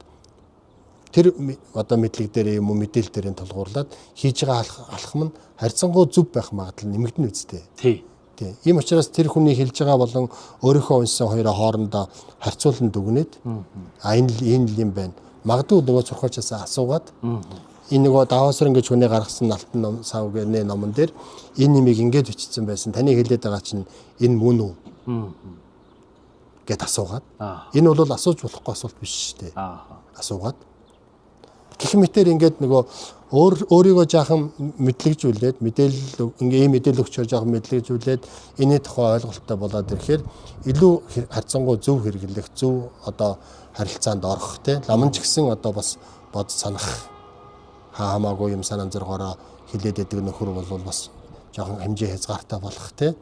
тэр одоо мэдлэг дээр юм уу мэдээлэл дээрээ тулгуурлаад хийж байгаа алхам нь харьцангуй зөв байх магадлал нэмэгдэн үстэй. Тий. Ийм учраас тэр хүний хэлж байгаа болон өөрийнхөө уншсан хоёроо хоорондоо харьцуулан дүгнээд энэ л юм байна. Магадгүй нөгөө зурхаачаас асуугаад энэ нөгөө даваасар ингэж хүнээ гаргасан алтан ном сав гэнэ номон дээр энэ нэмийг ингэж бичсэн байсан. Таны хэлээд байгаа чинь энэ мөн үү? Гэт асуугаад. Энэ бол асууж болохгүй асуулт биш шүү дээ. Асуугаад. Гэх мэтээр ингээд нөгөө өөрийгөө жаахан мэдлэгжүүлээд мэдээлэл ингээ ийм мэдээлэл өгчөөр жаахан мэдлэгжүүлээд энэний тухай ойлголттой болоод ирэхээр илүү харьцангуй зөв хэрэглэх зөв одоо харилцаанд орох те ламч гисэн одоо бас бод санах хамаагүй юм санаан зэрэгээрээ хилээд идэг нөхөр бол бас жоохон хэмжээ хязгаартай болох те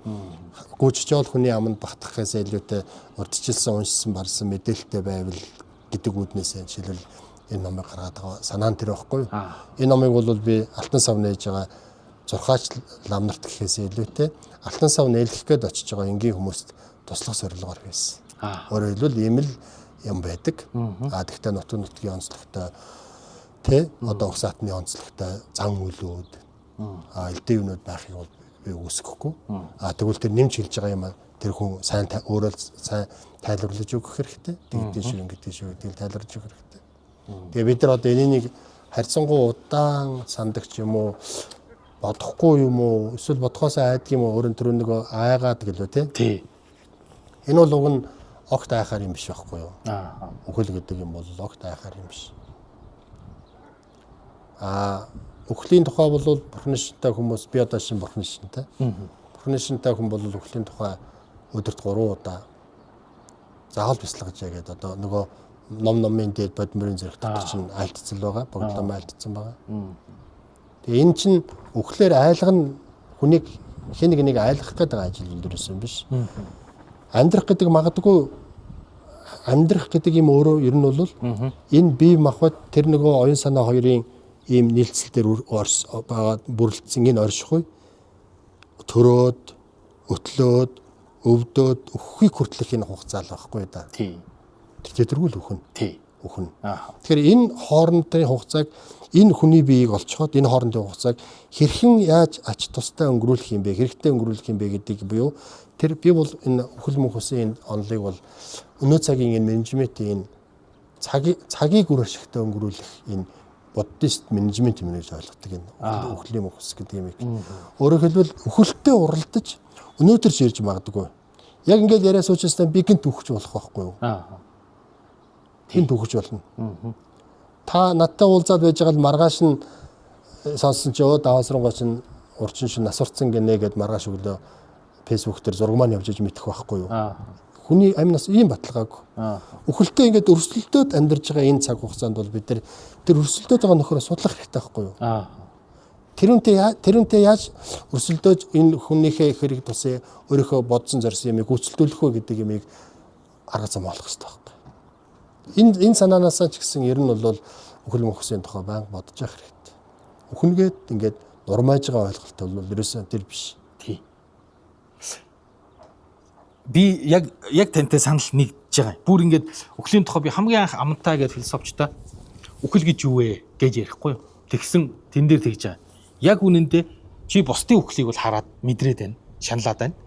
гүйчжоол хүний аманд багтахаас илүүтэй урдчилсан уншсан барсан мэдээлэлтэй байвал гэдэг үүднээс жишээлбэл энэ номыг гаргаад байгаа санаан тэр байхгүй. Энэ номыг бол би алтан сав нээж байгаа зурхаач лам нарт гэхээс илүүтэй алтан сав нээлгэх гээд очиж байгаа энгийн хүмүүст туслах зорилгоор хийсэн. Өөрөөр хэлбэл ийм л юм байдаг. Тэгвэл нутгийн онцлогтой тэ одоо угсаатны онцлогтой зан үйлүүд элдээ юмуд байхыг бол би үсэхгүй. Тэгвэл тэр нэмж хэлж байгаа юм тэр хүн сайн өөрөө сайн тайлбарлаж өгөх хэрэгтэй. Тэгдэж шүү ингэдэж шүү гэдгийг тайлбарлаж өгөх хэрэгтэй. Тэгээ бид нар одоо энийг харьцангуй удаан сандагч юм уу бодохгүй юм уу эсвэл бодхоос айдаг юм уу өөрөөр төрөө нэг айгаад гэлөө тий. Энэ бол уг нь огт айхаар юм биш байхгүй юу? Үхэл гэдэг юм бол огт айхаар юм биш. Үхлийн тухай бол бурхны шинтэй хүмүүс би одоо шин бурхны шинтэй. Бурхны шинтэй хүн бол үхлийн тухай өдөрт 3 удаа заавал бяцлагаж яагээд одоо нөгөө номын дээр бодмөрийн зэрэг дотор чинь айлтцсан байгаа. Богдлом айлтцсан байгаа. Тэгээ энэ чинь үхлээр айлгана хүнийг хэн нэг айлгах гэдэг ажил өндөрсөн биш. Амьдрах гэдэг магадгүй амьдрах гэдэг юм өөрөө ер нь бол энэ бие махбод тэр нөгөө оюун санаа хоёрын ийм нийлцэл дээр байгаа бүрлдсэн энэ оршихуй төрөөд өтлөөд өвдөөд өөхийг хүртэлх энэ хугацаа л байхгүй да. Тий. Тэргүүл үхэн. Тий. Үхэн. Тэгэхээр энэ хоорондын хугацааг энэ хүний биеийг олцоход энэ хоорондын хугацааг хэрхэн яаж ач тустай өнгөрүүлэх юм бэ? Хэрэгтэй өнгөрүүлэх юм бэ гэдгийг буюу тэр би бол энэ үхэл мөнхөсийн энэ онолыг бол өнөө цагийн энэ менежментийн цагийг үр ашигтай өнгөрүүлэх энэ буддист менежмент юм гэж ойлгодог энэ үхлийн мөнхөс гэдэг юм. Өөрөөр хэлбэл үхэлтэй уралдаж өнөөдөр ч ирж магадгүй. Яг ингээд яриа суучсаа би гинт үхэж болох байхгүй юу? Гинт үхэж болно. Та надтай уулзаад байж байгаа л маргааш нь сонсон чи даваасрангоо чинь урчин шин нас урцсан гинэ гэд маргааш өглөө фэйсбүүк дээр зураг маань явж иж мэдэх байхгүй юу? Хүний амь нас ийм баталгаагүй. Үхэлтэй ингээд өрсөлдөөд амьдарч байгаа энэ цаг хугацаанд бол бид тэр өрсөлдөөд байгаа нөхөрөө судлах хэрэгтэй байхгүй юу? Тэрүүнтэй яаж өрсөлдөөж энэ хүнийхээ хэрэг тусаа өөрийнхөө бодсон зорьсон юмыг гүйцэлдүүлэх вэ гэдэг юмыг арга зам олох хэрэгтэй байхгүй. Энэ санаанаасаа ч гэсэн ер нь бол үхэл мөхсийн тухай байнга бодож явах хэрэгтэй. Үхнгээд ингээд нурмайж байгаа ойлголт бол ерөөсөө тэр биш. Тий. Би яг тантай санал нэгдэж байгаа. Бүр ингээд үхлийн тухай би хамгийн анх амтаа гэж философчтой үхэл гэж юу вэ гэж ярихгүй юу? Тэгсэн тэн дээр тэгж байгаа. Яг үнэндээ чи бусдын үхлийг бол хараад мэдрээд байна, шаналаад байна.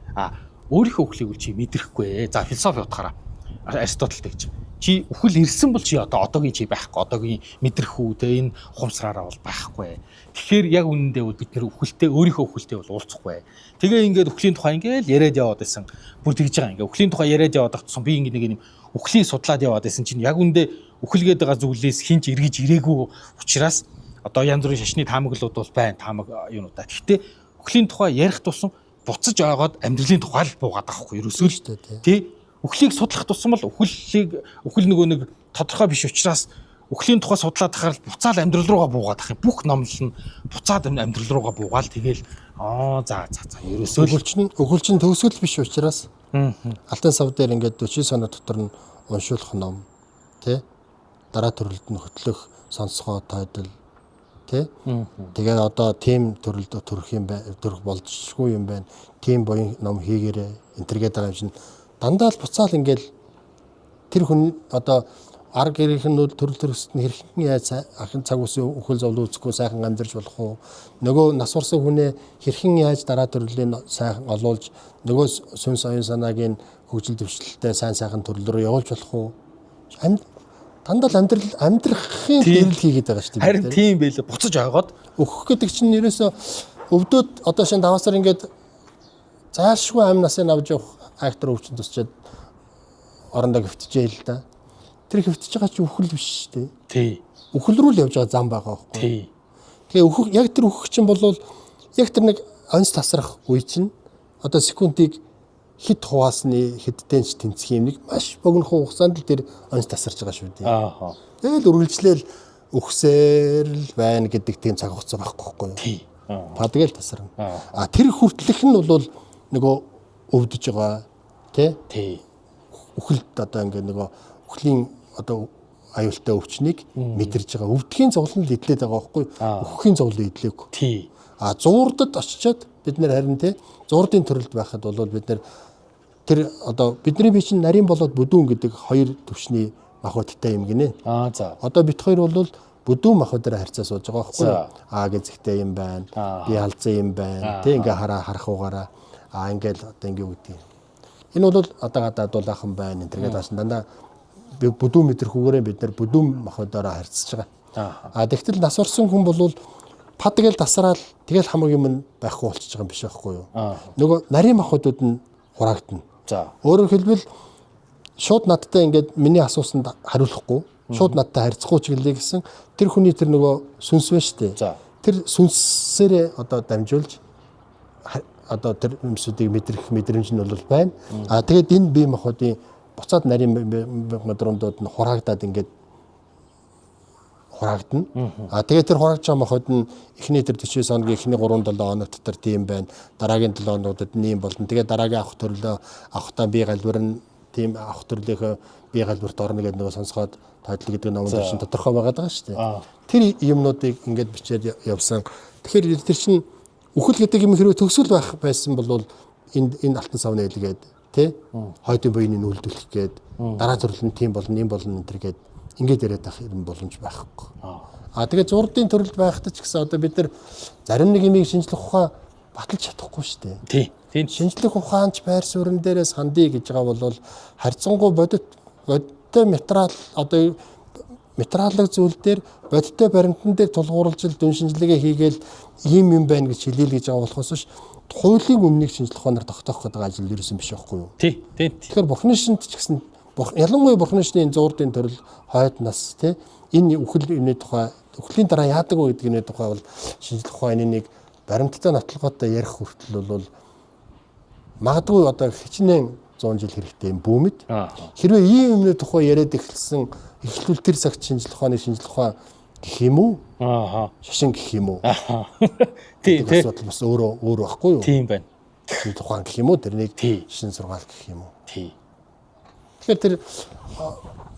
Өөрийнхөө үхлийг бол чи мэдрэхгүй. За философи утгаараа Аристотель тэгж. Чи үхэл ирсэн бол чи одоогийн чи байхгүй. Одоогийн мэдрэх үү те энэ ухамсараараа бол байхгүй. Тэгэхээр яг үнэндээ бол бид нэр үхэлтэй өөрийнхөө үхэлтэй бол уулзахгүй. Тэгээ ингээд үхлийн тухай ингээд яриад яваад байсан. Бүр тэгж байгаа. Ингээд үхлийн тухай яриад яваад тахсан би ингээд нэг юм үхлийг судлаад яваад байсан чинь яг үнэндээ үхэлгээд байгаа зүйлээс хинч эргэж ирээгүй учраас одоо янз бүрийн шашны таамаглууд бол байна. Таамаг юунуудаа. Гэхдээ үхлийн тухай ярих тусам буцаж ойгоод амьдралын тухай л буугаад байгаа хгүй ерөөсөө л тий. Үхлийг судлах тусам бол үхэл нөгөө нэг тодорхой биш учраас үхлийн тухай судлаад тахаар буцаал амьдрал руугаа буугаад ах юм. Бүх номлол нь буцаад амьдрал руугаа буугаал тэгэл за ерөөсөө үхэл чинь төгсгөл биш учраас алтан сав дээр ингээд 40 санаа дотор нь уншуулах ном тий дараа төрөлд нь хөтлөх сонсгоо тойдол тий тэгээ одоо тим төрөлд төрөх юм бай төрөх болжгүй юм байна. Тим буян ном хийгээрээ энтергээд байгаа юм чинь дандаа л буцаал ингээл тэр хүн одоо арга гэрийнхэн төрөл төрөсөд нь хэрхэн яаж ахын цаг үеийн үхэл зовлон үзэхгүй сайхан амьдарч болох уу? Нөгөө нас урсан хүнээ хэрхэн яаж дараа төрлийн сайхан олуулж нөгөө сүнс оюун санаагийн хөгжил дэвшлэлтэй сайхан төрөл рүү явуулж болох уу? Дандаа л амьдрахын дэвлэл хийгээд байгаа шүү дээ. Харин тийм байлээ. Буцаж ойгоод өөхөх гэдэг чинь ерөөсөө өвдөд одоо шинэ даваасаар ингээд зайлшгүй амь насыг авч явах актер өвчин тусчаад орондоо хөвтөжээ л да. Тэр хөвтөж байгаа чинь үхэл биш шүү дээ. Тий. Үхэл рүү л явж байгаа зам байгаа байхгүй. Тий. Тэгээ яг тэр үхэх чинь болвол яг тэр нэг онц тасрах үе чинь одоо секундыг хит хуваасны хэдтэнч тэнцэх юм нэг маш богинохон хугацаанд л тэр онц тасарч байгаа шүү дээ. Тэгэл үргэлжлээл үхсээр л байна гэдэг тийм цаг хугацаа байхгүй юу? Тий. Тэгэл тасарна. Тэр хүртэлх нь бол нөгөө өвдөж байгаа тий. Үхэлд одоо ингээ нөгөө үхлийн одоо аюултай өвчнийг мэдэрж байгаа. Өвдгийн зовлон л идлээд байгаа байхгүй юу? Үхэхийн зовлон идлээгүй. Тий. Зуурдад очичоод бид нэр харин тий зуурдын төрөлд байхад бол бид нэр тэр одоо бидний бие чинь нарийн болоод бүдүүн гэдэг хоёр төвшний махбодтой юм гинэ. За. Одоо бит хоёр бол бүдүүн махбодоор харьцаа сууж байгаа байхгүй юу? Гэзэгтэй юм байна. Би халзан юм байна. Тий ингээ харах угаараа ингээл одоо ингээ үүдээ. Энэ бол одоо гадаад бол ахын байна. Энтергээд баасан дандаа бүдүүн мэдрэхүүгээрээ бид нар бүдүүн махбодоор харьцаж байгаа. Тэгтэл нас орсон хүн бол падгээл тасраал тэгэл хамаг юм байхгүй болчихж байгаа юм биш байхгүй юу? Нөгөө нарийн махбодууд нь хураагдана. За. Өөрөөр хэлбэл шууд надтай ингээд миний асуусанд хариулахгүй, шууд надтай харьцахгүй ч гэлээ гэсэн тэр хүний тэр нөгөө сүнс байна шүү дээ. Тэр сүнсээрээ одоо дамжуулж одоо тэр юмсуудыг мэдрэх мэдрэмж нь бол байна. Тэгээд энэ бие махбодын буцаад нарийн модрондод нь хураагдаад ингээд хураагдана. Тэгээд тэр хураагдж байгаа махбод нь эхний тэр 49 хоногийн эхний 3-7 хоног дотор тийм байна. Дараагийн 7 хоногудад нэм болно. Тэгээд дараагийн авах төрлөө авахтаа бие галбир нь тийм авах төрлийнхөө бие галбирт орно гэдэг нөгөө сонсгоод тойдол гэдэг номон дээр чинь тодорхой байгаад байгаа шүү дээ. Тэр юмнуудыг ингээд бичээд явсан. Тэгэхээр тэр чинь үхэл гэдэг юм хэрвээ төгсгөл байх байсан бол энэ алтан савны хэлгээд тий хойдын буйны нүүлдүүлэх гээд дараа төрлөн тийм болно юм болно энэ төр гээд ингээд яриад ах юм боломж байхгүй. Тэгээд зурдын төрөлд байхдаа ч гэсэн одоо бид нар зарим нэг юмыг шинжлэх ухаан баталж чадахгүй шүү дээ. Тий. Тийм шинжлэх ухаанч байр суурин дээрээс хандъя гэж байгаа бол харьцангуй бодит материал одоо материалын зүйл дээр бодиттой баримтан дээр тулгуурлаж дүн шинжилгээ хийгээл ийм юм байна гэж хэлээл гэж байгаа болохоос ш хуулийн үннийг шинжлэх ухаанаар тогтоох гэдэг ажил ерөөсөн биш байхгүй юу? Тий. Тэгэхээр бурхны шинт ч гэсэн ялангуяа бурхны шинийн зуурдын төрөл хойд нас тий энэ үхлийн тухай үхлийн дараа яадаг вэ гэдгийн тухай бол шинжлэх ухааны нэг баримттай нотлоготой ярих хүртэл бол магадгүй одоо хичнээн 100 жил хэрэгтэй юм бүүмэд. Хэрвээ ийм юмны тухай яриад эхэлсэн эхлүүл тэр цагт шинжлэх ухааны шинжлэх ухаан гэх юм уу? Шашин гэх юм уу? Тий. Асуудал бас өөр байхгүй юу? Тийм байна. Шинжлэх ухаан гэх юм уу? Тэрнийг шин сургаал гэх юм уу? Тий. Тэгэхээр тэр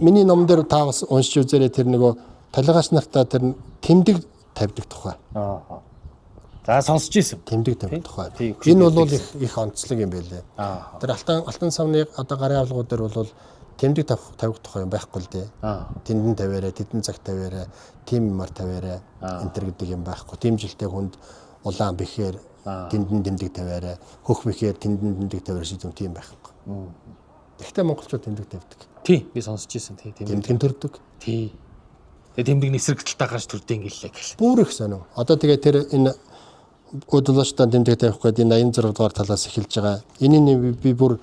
миний ном дээр та бас уншиж үзээрэй тэр нөгөө талигаач нартаа тэр тэмдэг тавьдаг тухай. За сонсч ийсэн. Тэмдэг тавьдаг тухай. Энэ бол их онцлог юм байлээ. Тэр алтан савны одоо гарын авлагууд дээр бол тэмдэг тавих тухай юм байхгүй л дээ. Тэндэн тавиараа, тэдэн цаг тавиараа, тим юмар тавиараа энэ төр гэдэг юм байхгүй. Тимжилтэй хүнд улаан бэхээр тэндэн тэмдэг тавиараа, хөх бэхээр тэндэн тэмдэг тавиараа шиг юм тийм байхгүй. Гэхдээ монголчууд тэмдэг тавьдаг. Тий, би сонсч ийсэн. Тий, тэмдэгэн төрдөг. Тий. Тэгээ тэмдэг нисрэгдэлтэй гарч төрдөг гэлээ гэл. Бүр их сонир. Одоо тэгээ тэр энэ өдөлөчтөн тэмдэг тавих гээд энэ 86 дугаар талаас эхэлж байгаа. Энийг би бүр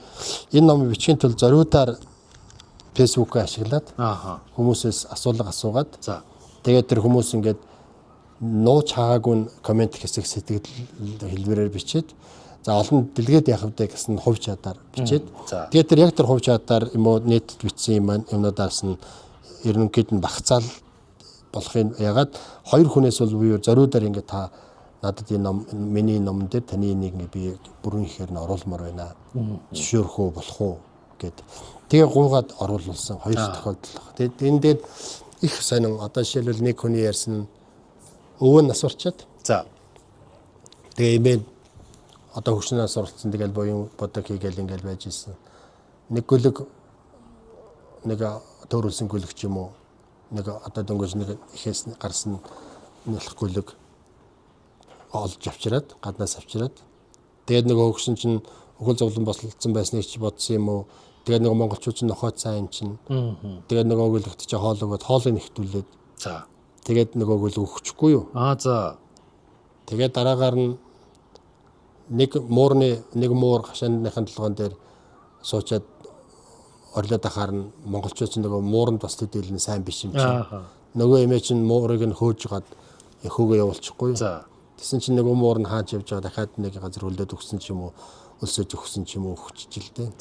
энэ номыг бичгийн тулд зориудаар Facebook ашиглаад хүмүүсээс асуулга асуугаад тэгээд тэр хүмүүс ингээд нууц хаагаагүй комент хэсэг сэтгэл хэлбэрээр бичээд за олон дэлгээд яах вэ гэсэн хувь чадаар бичээд тэгээд тэр яг тэр хувь чадаар юм уу нийтэд бичсэн юмнуудаас нь ерөнхийд нь багцаал болохыг ягаад хоёр хүнээс бол би зориудаар ингээд та надад энэ ном миний номон дээр таны нэг би бүрэн ихээр нь оруулмаар байна. Зөвшөөрөх үү болох уу гэд. Тэгээ гуугаад оруулсан хоёр тохиолдол. Тэгээд энэ дээр их сонин одоо жишээлбэл нэг хүний ярьсан өвөө нас урчаад. Тэгээ имэн одоо хөгшнөөс суралцсан тэгэл буян бодог хийгээл ингээл байж исэн. Нэг гүлэг нэг төөрүүлсэн гүлэг ч юм уу. Нэг одоо дөнгөж нэг ихээс гарсан нэлэх гүлэг олж авчираад гаднаас авчираад тэгээд нөгөө хөгшин чинь өхөл зовлон бослолцсон байсныг чи бодсон юм уу? Тэгээд нөгөө монголчууд чинь нохой цаа юм чинь. Тэгээд нөгөө гүлэгт чи хоол өгөөд хоолыг нэхтүүлээд. Тэгээд нөгөө гүлэг өгчихгүй юу? Тэгээд дараагаар нь нэг муур хашааныхын толгоон дээр суучаад орлоод ахаар нь монголчууд чинь нөгөө мууранд бас төдийлэн сайн биш юм чинь. Нөгөө эмээ чинь муурыг нь хөөж гад хөөгээ явуулчихгүй юу? Тэсэн чинь нөгөө муур нь хаач явж байгаа дахиад нэг газар хөлдөөд өгсөн ч юм уу өлсөж өгсөн ч юм уу өгчжилтэй.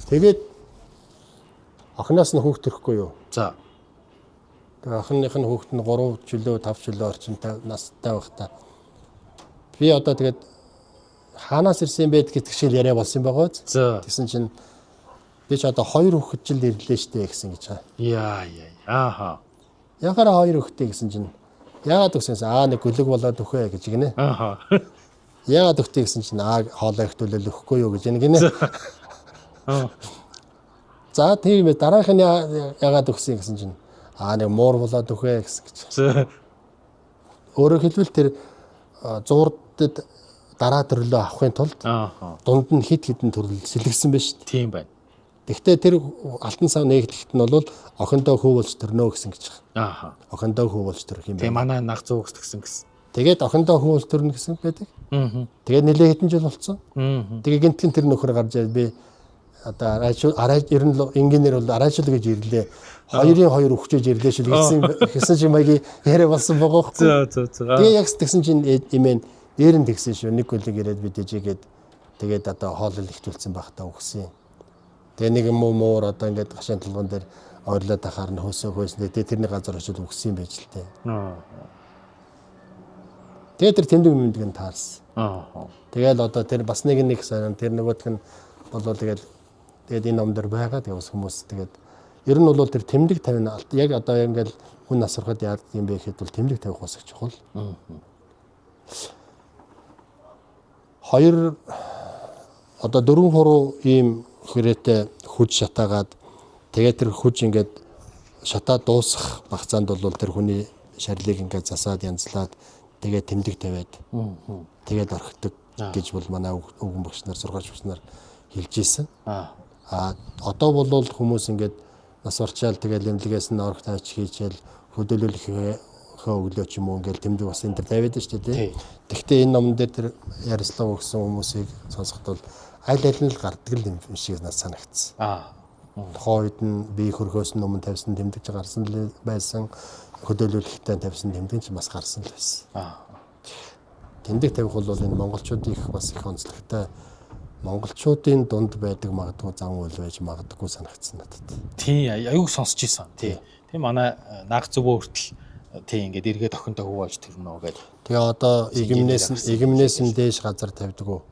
Тэгээд охноос нь хүүхд төрөхгүй юу? Тэгээд охиных нь хүүхд нь 3 чөлөө 5 чөлөө орчинтай настай байхдаа би одоо тэгээд хаанаас ирсэн бэ гэдэг шиг яриа болсон байгаа биз? Тэсэн чинь би ч одоо 2 хүүхэд жил ирлээ штэ гэсэн гэж байгаа. Яхаараа 2 хүүхэдтэй гэсэн чинь яагаад өгсөнс нэг гүлэг болоод өгөө гэж гинэ. Яагаад өгтэй гэсэн чинь хоолоо их төлөөл өгөхгүй юу гэж гинэ. За тийм ээ дараах нь яагаад өгсөн гэсэн чинь нэг муур болоод өгөө гэсэн гэж. Өөрөөр хэлбэл тэр зуурдад дараа төрлөө авахын тулд дунд нь хид хідэн төрөл сэлгэсэн байна шүү дээ. Тийм байна. Гэхдээ тэр алтан сав нээгдэхт нь бол охиндоо хүү болж төрнө гэсэн гэж байгаа. Охиндоо хүү болж төрөх юм байна. Тэгээ манай наг зуугс гэсэн. Тэгээд охиндоо хүү болж төрнө гэсэн байдаг. Тэгээд нэлээ хэдэн жил болсон. Тэгээ гинтгэн тэр нөхөр гарч ирээд би одоо ер нь инженеэр бол араачул гэж ирлээ. 2-2 өгчөөж ирлээ шүү гэсэн чи маягийн яриа болсон байгаа байхгүй. Тэгээ яг тэгсэн чинь имэн eerэн тэгсэн шүү. Нэг гүлэг ирээд бид дэжээгээд тэгээд одоо хоолол ихтүүлсэн байхдаа өгсөн. Тэгээ нэг муур одоо ингээд гашаан толгон дээр ойрлоод ахаар нь хөөсөө хөөснөө тэрний газар очиж өгсөн юм байж л тээ. Тэгээ тэр тэмдэг юмдыг нь таарсан. Тэгэл одоо тэр бас нэг сонин тэр нөгөөх нь болоо тэгээд энэ ном дээр байгаа тэгээ бас хүмүүс тэгээд ер нь бол тэр тэмдэг тавина яг одоо ингээд хүн насрахад яадаг юм бэ гэхэд бол тэмдэг тавих бас их чухал. Хоёр одоо 4 хуруу ийм хүрээтэй хүж шатаагаад тэгээд тэр хүж ингээд шатаа дуусах багцаанд бол тэр хүний шарлыг ингээд засаад янзлаад тэгээд тэмдэг тавиад тэгээд орхидог гэж бол манай өвгөн багш нар сургaalч багш нар хэлж ийсэн. Одоо бол хүмүүс ингээд нас урчаал тэгэл эмнэлгээс нь орох тайч хийчихэл хөдөлгөөлөхөө өглөө ч юм уу ингээл тэмдэг бас энэ төр тавиад шүү дээ. Тэгвэл энэ номон дээр тэр Ярослав гэсэн хүмүүсийг сонсоход бол аль аль нь л гардаг юм шиг надад санагдсан. Тухайн үед нь бие хөрхөөс нь өмнө тавьсан тэмдэгч гарсан л байсан. Хөдөлгөөлөхтэй тавьсан тэмдэгч бас гарсан л байсан. Тэмдэг тавих бол энэ монголчуудын их бас их онцлогтой монголчуудын дунд байдаг магадгүй зан үйл байж магадгүй санагдсан надад. Тий, аюуг сонсч ийсэн. Тий. Тэг манай наах зөвөө хүртэл тий ингээд эргээд охинтой хүү болж төрнө гэдэг. Тэгээ одоо игэмнээс нь дээш газар тавьдаг.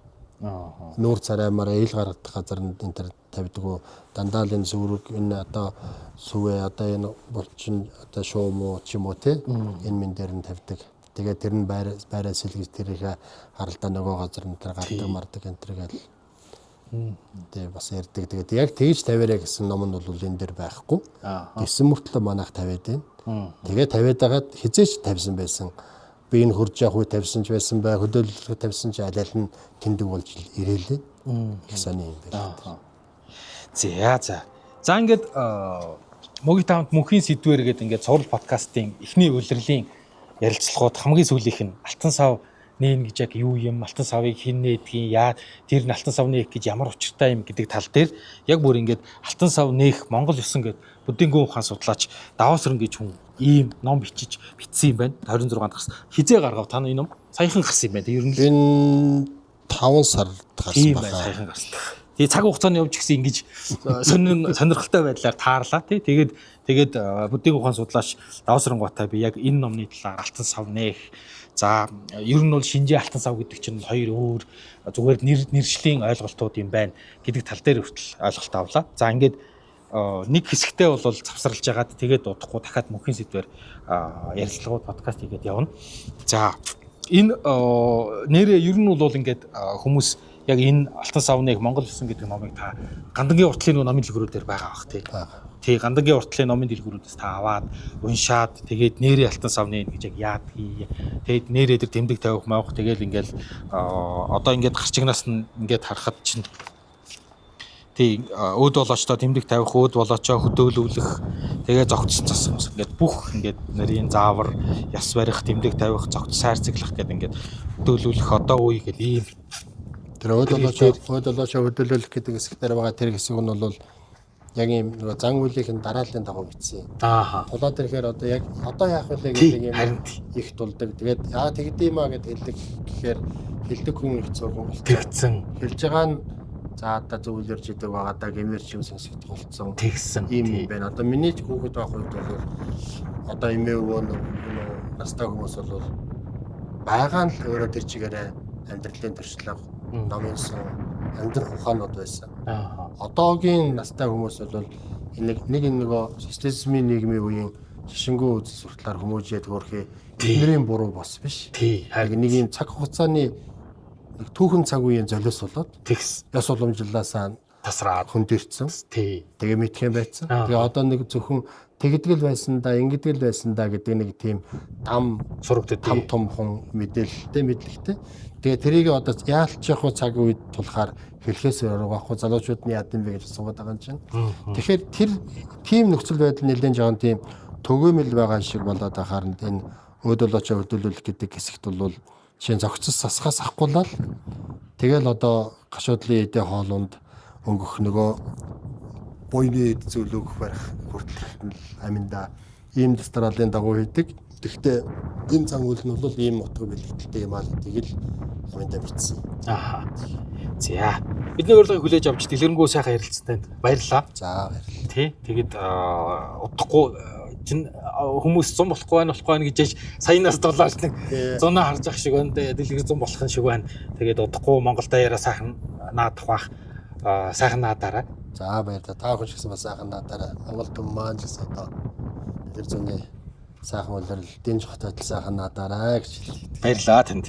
Нүүр цараймаар ил гаргадах газар энэ төр тавьдаг. Дандаа л энэ сүрэг энэ одоо сүвэ одоо энэ булчин одоо шуу муу ч юм уу тий энэ мэн дээр нь тавьдаг. Тэгээ тэр нь байраа сэлгэж тэрийг харалдаа нөгөө газар нь тэр гардаг мардаг энэ төр гэл. Тэгээ бас ярддаг. Тэгээд яг тэгж тавиараа гэсэн ном нь бол энэ дээр байхгүй. Гэсэн мөртлөө манайх тавиад байна. Тэгээ тавиад байгаад хизээч тавьсан байсан. Би энэ хурж явах үе тавьсан ч байсан бай, хөдөөлөлөөр тавьсан ч аль аль нь тэмдэг болж ирээлээ. Их сони юм байна. За ингээд Моги таамт мөнхийн сэдвэр гэдэг ингээд цуврал подкастын эхний улирлын ярилцлагууд хамгийн сүүлийнх нь Алтан сав нээн гэж яг юу юм, Алтан савыг хэн нээдгийг, яа тэр нь Алтан сав нээх гэж ямар учиртай юм гэдэг тал дээр яг бүр ингээд Алтан сав нээх Монгол ёсон гэдэг Бүдингүн ухаан судлаач Даваасран гэж хүн ийм ном бичсэн юм байна. 26 гарсан. Хизээ гаргав та энэ ном? Саяхан гарсан юм байна. Ер нь энэ 5 сард гарсан байна. Саяхан гарсан. Тэгээ цаг хугацааны явж гисэн ингэж сонирхолтой байдлаар таарлаа тий. Тэгээд Бүдингүн ухаан судлаач Даваасрангуутай би яг энэ номны талаар Алтан сав нээх. За ер нь бол шинжээ Алтан сав гэдэг чинь хоёр өөр зүгээр нэршлийн ойлголтууд юм байна гэдэг тал дээр хүртэл ойлголт авлаа. За ингээд нэг хэсэгтээ бол завсарлаж байгаад тэгээд удахгүй дахиад мөнхийн сэдвээр ярилцлагууд подкаст хийгээд явна. За энэ нэрээ ер нь бол ингээд хүмүүс яг энэ Алтан савныг Монгол ёсон гэдэг номыг та Гандангийн уртлын номын дэлгүүрүүд дээр байгаа бах тий. Тий Гандангийн уртлын номын дэлгүүрүүдээс та аваад уншаад тэгээд нэрээ Алтан савны гэж яг яадгий. Тэгээд нэрээ дээр тэмдэг тавих маах тэгээд ингээл одоо ингээд гарчигнаас нь ингээд харахад чинь тий өд болоочтой тэмдэг тавих, өд болоочоо хөдөөлөвлөх, тэгээ зогцсон цас ингээд бүх ингээд нарийн заавар, яс барих, тэмдэг тавих, зогц сайрцаглах гэдэг ингээд хөдөөлөвлөх одоо үе гэл ийм тэр өд болоочоо хөдөөлөвлөх гэдэг хэсгээр байгаа тэр хэсэг нь бол яг ийм нөгөө зан үйлийнх нь дарааллын дагуу бичсэн. Тулаад ирэхээр одоо яг одоо яах вэ гэдэг юм их тулдаг. Тэгээд тэгдэм аа гэд хэлдэг гэхээр хэлдэг хүн их зурган тэгсэн. Хэлж байгаа нь за одоо зөвлөрж идэг байгаа да гэмэрч юм сонсогдох болсон. Тэгсэн ийм юм байна. Одоо миний хүүхэд байх үед бол одоо эмээ өвөө настай хүмүүс бол байгаа нь л өөрөө тэр чигээрээ амьдралын төршлөг номын сон амьдрах ухаанууд байсан. Одоогийн настай хүмүүс бол нэг нөгөө социализмын нийгмийн үеийн шишингүү үзэл сурталаар хүмүүжээд хөрхий бидний буруу бос биш. Харин нэг юм цаг хугацааны түүхэн цаг үеийн золиос болоод тэгс яс уламжлалаасаа тасраад хөндөрцөн. Тэгээ мэдх юм байсан. Тэгээ одоо нэг зөвхөн тэгдгэл байсан да, ингэдгэл байсан да гэдэг нэг тийм дам сурагддаг том хон мэдлэгтэй. Тэгээ тэрийг одоо яалч явах цаг үед тулахаар хэлхээс өрөөгөө залуучууд нь яад юм бэ гэж асуугаад байгаа юм чинь. Тэгэхээр тэр тийм нөхцөл байдал нэлээд жоохон тийм төгөөмөл байгаа шиг болоод харин энэ өдөлөчөө хөдөлгөх гэдэг хэсэгт бол жишээ нь зогцос сасгаас ахгуулаад тэгэл одоо гашуудлын эдээ хоолунд өнгөх нөгөө буйны зөвлөгөх барих хүртэл аминда ийм дастралын дагуу хийдэг. Тэгэхдээ энэ зан үйл нь бол ийм утга бэлтгэлтэй юм аа гэдгийг л аминда бичсэн. За бидний урилгыг хүлээж авч дэлгэрэнгүй сайхан ярилцсан танд баярлалаа. За баярлалаа. Тий тэгээд удахгүй чин хүмүүс 100 болохгүй байна гэж саянаас долларч нэг 100-аа харж ах шиг байна. Дэлгэр 100 болох шиг байна. Тэгээд удахгүй Монгол даяараа сайхан наадах бах сайхан наадаарай. За баярлалаа. Та хүн ч гэсэн бас сайхан наадаарай. Монгол түмэн маань ч гэсэн одоо дэлгэр зүүнээ сайхан улирал дэнж хотод сайхан наадаарай гэж хэлээ. Баярлалаа танд.